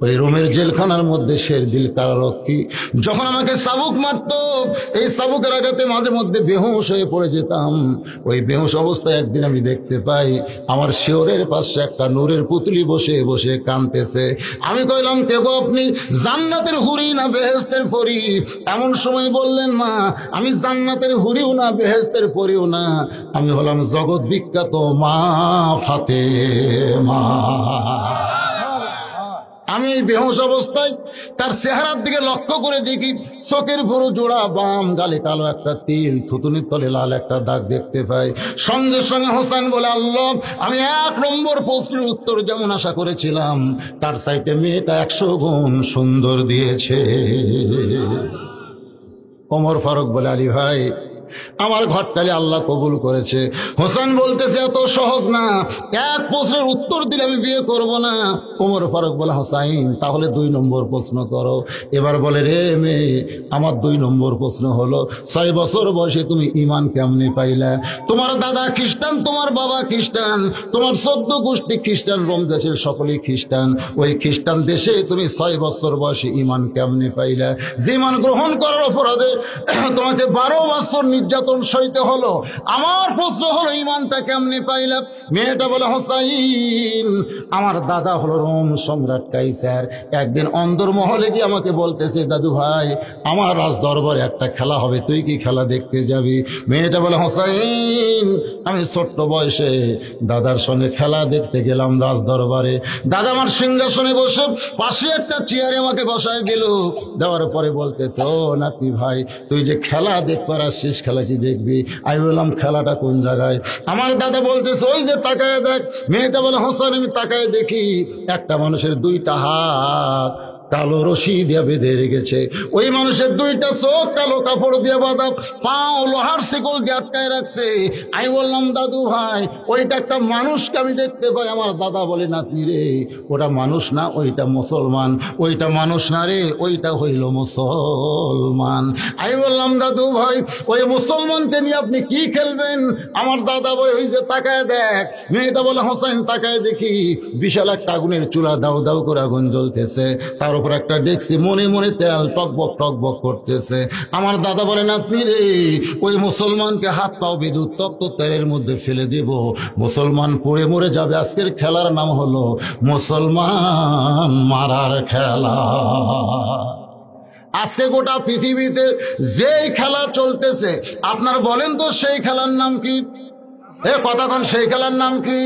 ওই রোমের জেলখানার মধ্যে শেরদিল কারারক্ষী যখন আমাকে চাবুক মারত, এই চাবুকের আঘাতে মাঝে মধ্যে বেহুশ হয়ে পড়ে যেতাম। ওই বেহুশ অবস্থায় একদিন আমি দেখতে পাই আমার শিওরের পাশে একটা নূরের পুতলি বসে বসে কাঁদতেছে। আমি কইলাম, কে গো আপনি? জান্নাতের হুরি না বেহেশতের পরী? এমন সময় বললেন, মা, আমি জান্নাতের হুরিও না বেহেশতের পরীও না, আমি হলাম জগৎ বিখ্যাত মা ফাতেমা। আমি বেহুশ অবস্থায় তার চেহারার দিকে লক্ষ্য করে দেখি চোখের ভুরু জোড়া, বাম গালে কালো একটা তিল, থুতুনির তলে লাল একটা দাগ দেখতে পাই। সঙ্গে সঙ্গে হোসেন বলে, আল্লাহ, আমি 1 নম্বর প্রশ্নের উত্তর যেমন আশা করেছিলাম, তার সাইডে মেয়েটা 100 গুণ সুন্দর দিয়েছে। ওমর ফারুক বলে, আলী ভাই, আমার ঘটকালে আল্লাহ কবুল করেছে। হোসেন বলতেছে, এত সহজ না, 1 প্রশ্নের উত্তর দিলে আমি বিয়ে করব না। ওমর ফারুক বলে, হোসাইন, তাহলে 2 নম্বর প্রশ্ন করো। এবার বলে, রে মেয়ে, আমার 2 নম্বর প্রশ্ন হলো, 6 বছর বয়সে তুমি ঈমান কেমনে পাইলা? তোমার দাদা খ্রিস্টান, তোমার বাবা খ্রিস্টান, তোমার 14 গোষ্ঠী খ্রিস্টান, রোম দেশের সকলেই খ্রিস্টান। ওই খ্রিস্টান দেশে তুমি 6 বছর বয়সে ঈমান কেমনে পাইলা? যে ঈমান গ্রহণ করার অপরাধে তোমাকে 12 বছর নির্যাতন সইতে হলো। আমার প্রশ্ন হলো, ঈমানটা কেমনে পাইলা? মেয়েটা বলে, হোসাইন, আমার দাদা হলো রোম সম্রাট কাইসার। একদিন অন্দরমহলে গিয়ে আমাকে বলতেছে, দাদু ভাই, আমার রাজ দরবারে একটা খেলা হবে, তুই কি খেলা দেখতে যাবি? মেয়েটা বলে, হোসাইন, আমি ছোট্ট বয়সে দাদার সঙ্গে খেলা দেখতে গেলাম রাজ দরবারে। দাদা আমার সিংহাসনে বসে পাশে একটা চেয়ারে আমাকে বসায় দিল। দেওয়ার পরে বলতেছে, ও নাতি ভাই, তুই যে খেলা দেখবার আসছিস, খেলা কি দেখবি? আমি বললাম, খেলাটা কোন জায়গায়? আমার দাদা বলতেছে, ওই যে তাকায় দেখ। মেয়েটা বলে, হোসেন, আমি তাকায় দেখি একটা মানুষের 2টা হাত কালো রশি দিয়ে বেঁধে রেখেছে। ওই মানুষের দুইটা চোখ কালো কাপড় দিয়ে বাঁধা, পাও লোহার শিকল দিয়ে আটকায় রাখছে। আমি বললাম দাদু ভাই ওইটা একটা মানুষকে আমি দেখতে পাই। আমার দাদা বলে নাতনি রে ওটা মানুষ না, ওইটা মুসলমান। ওইটা মানুষ না রে, ওইটা হইল মুসলমান। আমি বললাম দাদু ভাই ওই মুসলমানকে নিয়ে আপনি কি খেলবেন? আমার দাদা বলে ওই যে তাকায় দেখ। মেয়েটা বলে হোসেন তাকায় দেখি বিশাল একটা আগুনের চুলা, দাউ দাউ করে আগুন জ্বলতেছে, তার উপর একটা ডেকসি, মনে মনে তেল টকবক টকবক করতেছে। আমার দাদা বলে নাতনি রে ওই মুসলমানকে হাত পাও বেঁধে উত্তপ্ত তেলের মধ্যে ফেলে দেব, মুসলমান পড়ে মরে যাবে। আজকের খেলার নাম হলো মুসলমান মারার খেলা। আজকে গোটা পৃথিবীতে যেই খেলা চলতেছে আপনার বলেন তো সেই খেলার নাম কি? কতক্ষণ সেই খেলার নাম কি?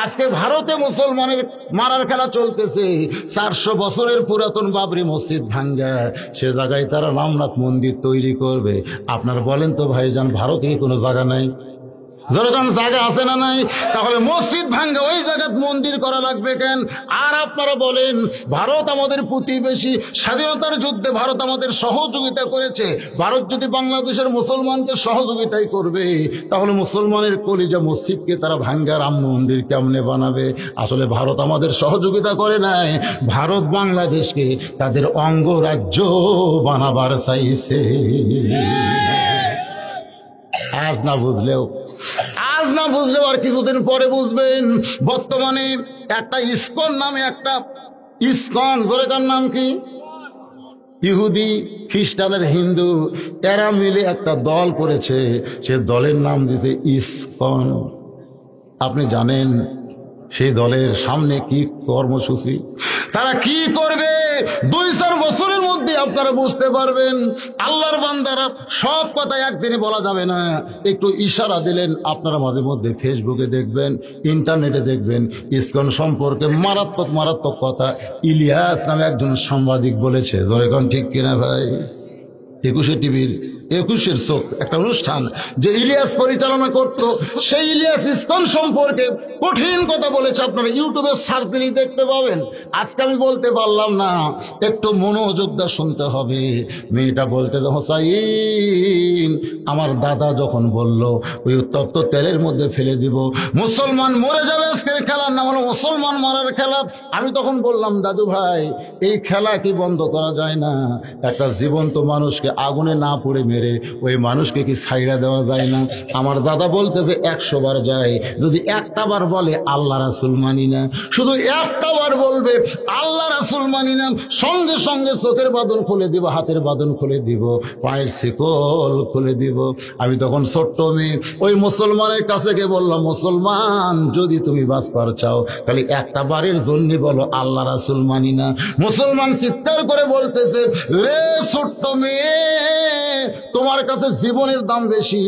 আজকে ভারতে মুসলমানের মারার খেলা চলতেছে। 400 বছরের পুরাতন বাবরি মসজিদ ভাঙ্গা, সে জায়গায় তারা রামনাথ মন্দির তৈরি করবে। আপনার বলেন তো ভাইজান ভারতে কোনো জায়গা নাই? যখন জায়গা আছে না নাই, তাহলে মসজিদ ভাঙ্গা ওই জায়গায় মন্দির করা লাগবে কেন? আর আপনারা বলেন ভারত আমাদের প্রতিবেশী, স্বাধীনতার যুদ্ধে ভারত আমাদের সহযোগিতা করেছে। ভারত যদি বাংলাদেশের মুসলমানদের সহযোগিতাই করবে তাহলে মুসলমানের কলিজা মসজিদকে তারা ভাঙ্গা রাম মন্দির কেমনে বানাবে? আসলে ভারত আমাদের সহযোগিতা করে নাই, ভারত বাংলাদেশকে তাদের অঙ্গরাজ্য বানাবার চাইছে। আজ না বুঝলেও আর কিছুদিন পরে বুঝবেন। বর্তমানে একটা ইসকন নামে একটা ইসকন, জোরেকার নাম কি? ইহুদি খ্রিস্টানের হিন্দু এরা মিলে একটা দল করেছে, সে দলের নাম দিতে ইসকন। আপনি জানেন সেই দলের সামনে কি কর্মসূচি, তারা কি করবে 2-4 বছরের মধ্যে আপনারা বুঝতে পারবেন। আল্লাহর বান্দারা সব কথা একদিনে বলা যাবে না, একটু ইশারা দিলেন। আপনারা মাঝে মধ্যে ফেসবুকে দেখবেন, ইন্টারনেটে দেখবেন ইসকন সম্পর্কে মারাত্মক মারাত্মক কথা ইলিয়াস নামে একজন সাংবাদিক বলেছে। জয়গণ ঠিক কিনা ভাই? 21 টিভির 21-এর চোখ একটা অনুষ্ঠান যে ইলিয়াস পরিচালনা করত, সেই ইলিয়াস ইসকন সম্পর্কে কঠিন কথা বলেছে। আপনারা ইউটিউবে সার্চ দিলে দেখতে পাবেন। আজকে আমি বলতে পারলাম না, একটু মনোযোগ দিয়ে শুনতে হবে। মেয়েটা বলতে হোসাইন আমার দাদা যখন বলল ওই উত্তপ্ত তেলের মধ্যে ফেলে দিব, মুসলমান মরে যাবে, আজকের খেলার নাম হলো মুসলমান মারার খেলা। আমি তখন বললাম দাদু ভাই এই খেলা কি বন্ধ করা যায় না? একটা জীবন্ত মানুষকে আগুনে না পুড়ে মেরে ওই মানুষকে কি ছাইড়া দেওয়া যায় না? আমার দাদা বলতেছে 100 বার যায়, যদি একটা বার বলে আল্লাহ রাসূল মানি না, শুধু একটা বার বলবে আল্লাহ রাসূল মানি না, সঙ্গে সঙ্গে চোখের বাঁধন খুলে দিব, হাতের বাঁধন খুলে দিব, পায়ের শিকল খুলে দিব। আমি তখন ছোট্ট মেয়ে ওই মুসলমানের কাছে গিয়ে বললাম, মুসলমান যদি তুমি বাঁচবার চাও তাহলে একটা বারের জন্য বলো আল্লাহ রাসূল মানি না। মুসলমান চিৎকার করে বলতেছে, রে ছোট্ট মেয়ে তোমার কাছে জীবনের দাম বেশি,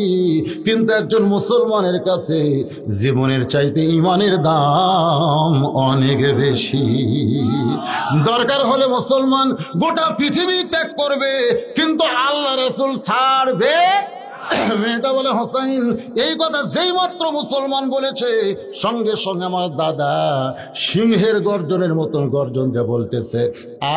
কিন্তু একজন মুসলমানের কাছে জীবনের চাইতে ঈমানের দাম অনেক বেশি। দরকার হলে মুসলমান গোটা পৃথিবী ত্যাগ করবে, কিন্তু আল্লাহ রাসূল ছাড়বে। মেয়েটা বলে হোসাইন এই কথা যেই মাত্র মুসলমান বলেছে সঙ্গে সঙ্গে আমার দাদা সিংহের গর্জনের মতন গর্জন দিয়ে বলতেছে,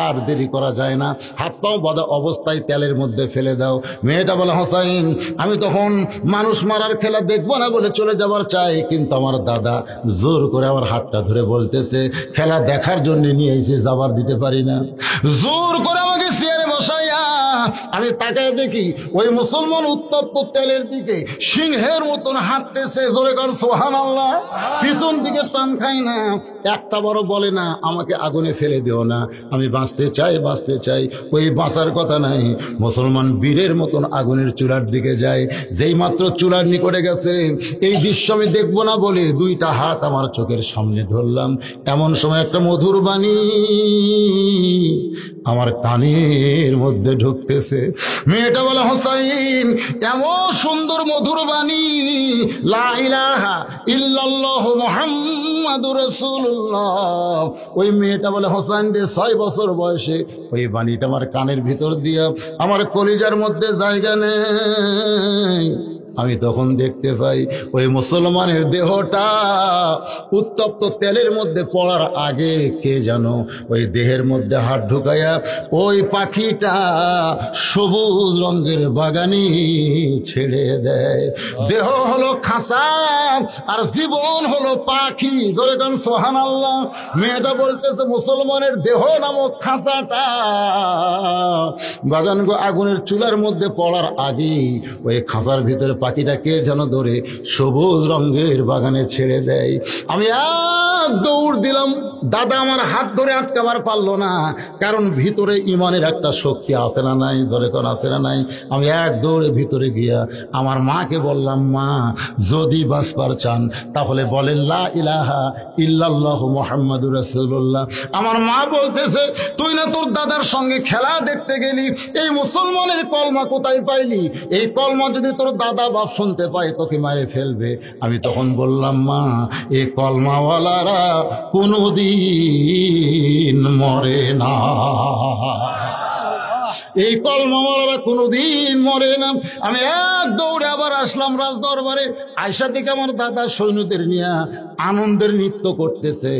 আর দেরি করা যায় না, হাত পাও বাঁধা অবস্থায় তেলের মধ্যে ফেলে দাও। মেয়েটা বলে হোসাইন আমি তখন মানুষ মারার খেলা দেখবো না বলে চলে যাবার চাই, কিন্তু আমার দাদা জোর করে আমার হাতটা ধরে বলতেছে খেলা দেখার জন্য নিয়ে এসে যাবার দিতে পারি না। জোর করে আমাকে চেয়ারে বসাইয়া আমি তাকায় দেখি ওই মুসলমান উত্তপ্ত তেলের দিকে সিংহের মতন হাঁটতেছে। জোরে কর সুবহানাল্লাহ। পিছন দিকে টান খাই না, একটা বড় বলে না আমাকে আগুনে ফেলে দিও না, আমি বাঁচতে চাই বাঁচতে চাই। ওই বাঁচার কথা নাই, মুসলমান বীরের মতন আগুনের চুলার দিকে যায়। যেই মাত্র চুলার নিকটে গেছে, এই দৃশ্য আমি দেখবো না বলে 2টা হাত আমার চোখের সামনে ধরলাম। এমন সময় একটা মধুর বাণী আমার কানের মধ্যে ঢুকতেছে। মেয়েটা বলে হোসাইন এমন সুন্দর মধুর বাণী, লা ইলাহা ইল্লাল্লাহু মুহাম্মাদুর রাসূলুল্লাহ। ওই মেয়েটা বলে হোসাইন রে 6 বছর বয়সে ওই বাণীটা আমার কানের ভিতর দিয়া আমার কলিজার মধ্যে জায়গা নেই। আমি তখন দেখতে পাই ওই মুসলমানের দেহটা উত্তপ্ত তেলের মধ্যে পড়ার আগে কে জানো ওই দেহের মধ্যে হাত ঢুকাইয়া ওই পাখিটা সবুজ রঙের বাগানে ছেড়ে দেয়। দেহ হলো খাঁচা আর জীবন হলো পাখি। ধরে কান সুবহানাল্লাহ। মেয়েটা বলতেছে মুসলমানের দেহ নামক খাঁচাটা বাগান আগুনের চুলার মধ্যে পড়ার আগে ওই খাঁচার ভিতরে পাখিটা কে যেন ধরে সবুজ রঙের বাগানে ছেড়ে দেয়। আমি এক দৌড় দিলাম, দাদা আমার হাত ধরে আটকাবার পারলো না, কারণ ভিতরে ইমানের একটা শক্তি আছে না নাই, জোরে কোন আছে না নাই। আমি এক দৌড়ে ভিতরে গিয়া আমার মাকে বললাম, মা যদি বাঁচবার চান তাহলে বলেন লা ইলাহা ইল্লাল্লাহু মুহাম্মাদুর রাসূলুল্লাহ। আমার মা বলতেছে, তুই না তোর দাদার সঙ্গে খেলা দেখতে গেলি, এই মুসলমানের কলমা কোথায় পাইলি? এই কলমা যদি তোর দাদা বাপ শুনতে পায় তোকে মারে ফেলবে। আমি তখন বললাম, মা এই কলমাওয়ালারা কোনোদিন মরে না, এই কলমাওয়ালারা কোনোদিন মরে না। আমি এক দৌড়ে আবার আসলাম রাজ দরবারে। আয়সা থেকে আমার দাদা সৈন্যদের নিয়ে আনন্দের নৃত্য করতেছে,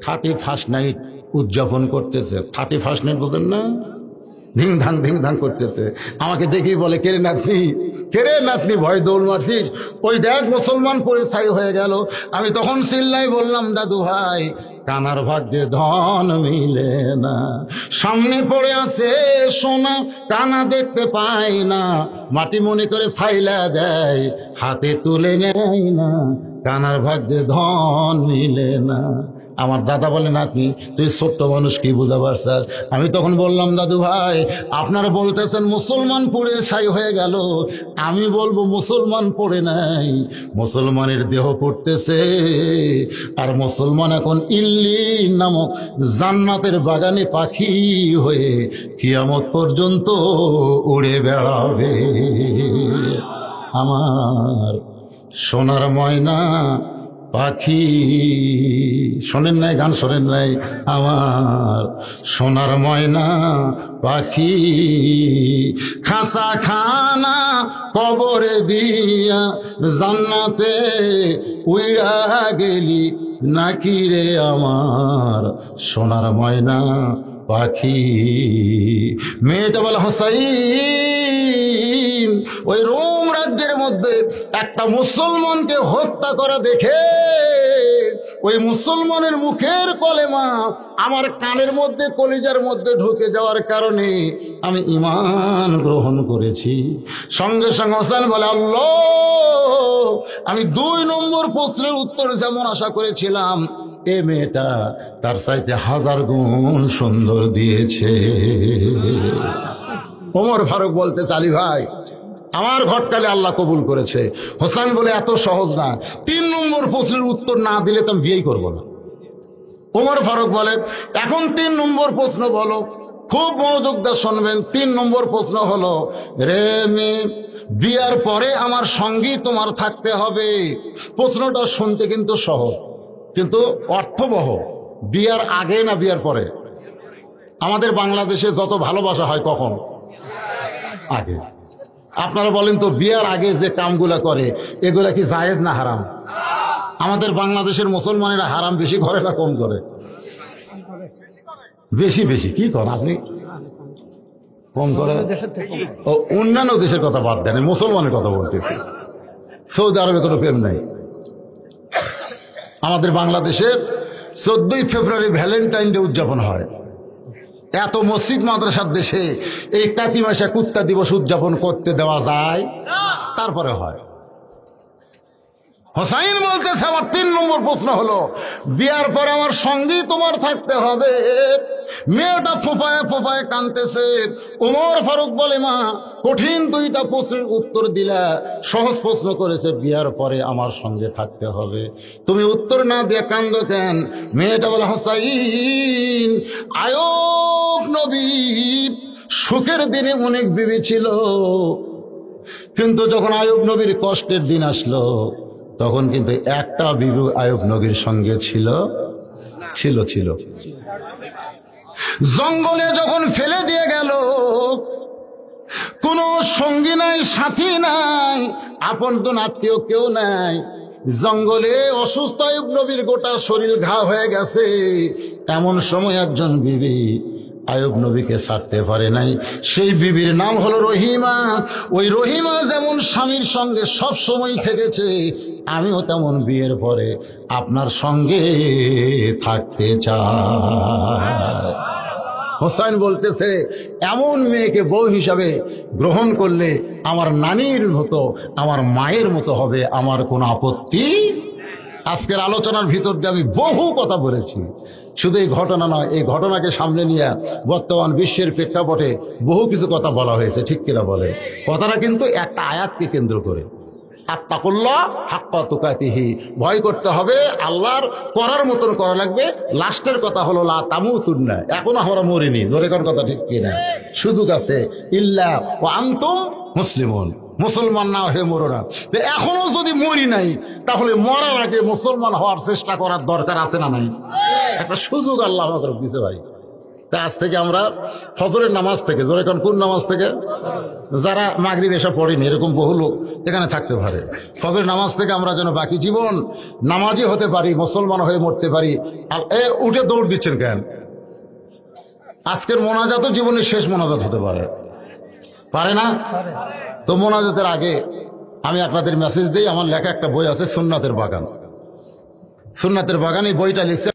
31st নাইট উদযাপন করতেছে। 31st নাইট বোঝেন না? ধিং ধাং করতেছে। আমাকে দেখেই বলে, কেরে নাতনি ভয় দৌড় মারছিস? ওই দেখ মুসলমান পরে ছাই হয়ে গেল। আমি তখন চিল্লাই বললাম, দাদু ভাই কানার ভাগ্যে ধন মিলে না, সামনে পড়ে আছে সোনা, কানা দেখতে পাই না, মাটি মনে করে ফাইলা দেয়, হাতে তুলে নেয় না, কানার ভাগ্যে ধন মিলে না। আমার দাদা বলে, নাতনি তুই ছোট্ট মানুষ কি বুঝা পারছাস? আমি তখন বললাম, দাদু ভাই আপনারা বলতেছেন মুসলমান পড়ে ছাই হয়ে গেল, আমি বলবো মুসলমান পড়ে নাই, মুসলমানের দেহ পড়তেছে। আর মুসলমান এখন ইল্লিন নামক জান্নাতের বাগানে পাখি হয়ে কিয়ামত পর্যন্ত উড়ে বেড়াবে। আমার সোনার ময়না পাখি, শোনেন নাই গান? শোনেন নাই? আমার সোনার ময়না পাখি, খাসা খানা কবরে দিয়া জান্নাতে উইড়া গেলি নাকি রে আমার সোনার ময়না পাখি। মেয়েটা বলে, হোসাইন ওই রোম রাজ্যের মধ্যে একটা মুসলমানকে হত্যা করা দেখে ওই মুসলমানের মুখের কলেমা আমার কানের মধ্যে কলিজার মধ্যে ঢুকে যাওয়ার কারণে আমি ঈমান গ্রহণ করেছি। সঙ্গে সঙ্গে হোসেন বলে, আল্লাহ আমি 2 নম্বর প্রশ্নের উত্তর যেমন আশা করেছিলাম এ মেয়েটা তার চাইতে 1000 গুণ সুন্দর দিয়েছে। ওমর ফারুক বলতে, আলী ভাই আমার ঘটকালে আল্লাহ কবুল করেছে। হোসেন বলে, এত সহজ না, 3 নম্বর প্রশ্নের উত্তর না দিলে তো আমি বিয়েই করবো না। ওমর ফারুক বলে, এখন 3 নম্বর প্রশ্ন বলো। খুব মনোযোগ দিয়ে শুনবেন। 3 নম্বর প্রশ্ন হলো, রে মেয়ে বিয়ার পরে আমার সঙ্গী তোমার থাকতে হবে। প্রশ্নটা শুনতে কিন্তু সহজ, কিন্তু অর্থবহ। বিয়ার আগে না বিয়ার পরে? আমাদের বাংলাদেশে যত ভালোবাসা হয় কখন? আগে। আপনারা বলেন তো, বিয়ার আগে যে কামগুলা করে এগুলা কি জায়েজ না হারাম? আমাদের বাংলাদেশের মুসলমানেরা হারাম বেশি করে না কম করে? বেশি বেশি। কি করেন আপনি? কম করে? অন্যান্য দেশের কথা বাদ দেন, মুসলমানের কথা বলতেছি। সৌদি আরবে কোনো প্রেম নাই। আমাদের বাংলাদেশে 14ই ফেব্রুয়ারি ভ্যালেন্টাইন ডে উদযাপন হয়। এত মসজিদ মাদ্রাসার দেশে এই কাতি মাসে কুত্তা দিবস উদযাপন করতে দেওয়া যায়? তারপরে হয়। হোসাইন বলতেছে, আমার 3 নম্বর প্রশ্ন হলো, বিয়ার পরে আমার সঙ্গী তোমার থাকতে হবে। মেয়েটা ফোঁপায় ফোঁপায় কাঁদতেছে। ওমর ফারুক বলে, মা কঠিন 2টা প্রশ্নের উত্তর দিলা, সহজ প্রশ্ন করেছে বিয়ার পরে আমার সঙ্গে থাকতে হবে, তুমি উত্তর না দিয়ে কান্দো কেন? মেয়েটা বলে, হোসাইন আয়ুব নবী সুখের দিনে অনেক বিবি ছিল, কিন্তু যখন আয়ুব নবীর কষ্টের দিন আসলো তখন কিন্তু একটা বিবি আয়ুব নবীর সঙ্গে ছিল। জঙ্গলে যখন ফেলে দিয়ে গেল কোনো সঙ্গী নাই, সাথী নাই, আপনজন আত্মীয় কেউ নাই। জঙ্গলে অসুস্থ আইয়ুব নবীর গোটা শরীর ঘা হয়ে গেছে। এমন সময় একজন বিবি আইয়ুব নবীকে ছাড়তে পারে নাই। সেই বিবির নাম হলো রহিমা। ওই রহিমা যেমন স্বামীর সঙ্গে সব সময় থেকেছে, আমিও তেমন বিয়ের পরে আপনার সঙ্গে থাকতে চাই। হোসাইন বলতেছে, এমন মেয়েকে বউ হিসাবে গ্রহণ করলে আমার নানির মতো, আমার মায়ের মতো হবে, আমার কোনো আপত্তি। আজকের আলোচনার ভিতর দিয়ে আমি বহু কথা বলেছি, শুধু এই ঘটনা নয়, এই ঘটনাকে সামনে নিয়ে বর্তমান বিশ্বের প্রেক্ষাপটে বহু কিছু কথা বলা হয়েছে, ঠিক কিনা বলে? কথাটা কিন্তু একটা আয়াতকে কেন্দ্র করে, আত্তাকুল্লাহ হাক্কা তুকাতিহি, ভয় করতে হবে, আল্লাহর করার মতন করা লাগবে। লাস্টের কথা হলো লা তামুতুন্না, এখনো আমরা মরিনি, জোরে কোন কথা ঠিক কিনা? সুযোগ আছে, ইল্লা ওয়া আনতুম মুসলিমুন, মুসলমান না হয়ে মরো না। এখনো যদি মরি নাই, তাহলে মরার আগে মুসলমান হওয়ার চেষ্টা করার দরকার আছে না নাই? একটা সুযোগ আল্লাহ আমাদের দিতে পারি। তা আজ থেকে আমরা ফজরের নামাজ থেকে, জোরে কোন নামাজ থেকে, যারা মাগরিব এসে পড়েনি এরকম বহু লোক এখানে থাকতে পারে, ফজরের নামাজ থেকে আমরা যেন বাকি জীবন নামাজি হতে পারি, মুসলমান হয়ে মরতে পারি। উঠে দৌড় দিচ্ছেন কেন? আজকের মোনাজাত জীবনের শেষ মোনাজাত হতে পারে, পারে না? তো মোনাজাতের আগে আমি আপনাদের মেসেজ দিই, আমার লেখা একটা বই আছে সুন্নাতের বাগান। সুন্নাতের বাগান, এই বইটা লিখছে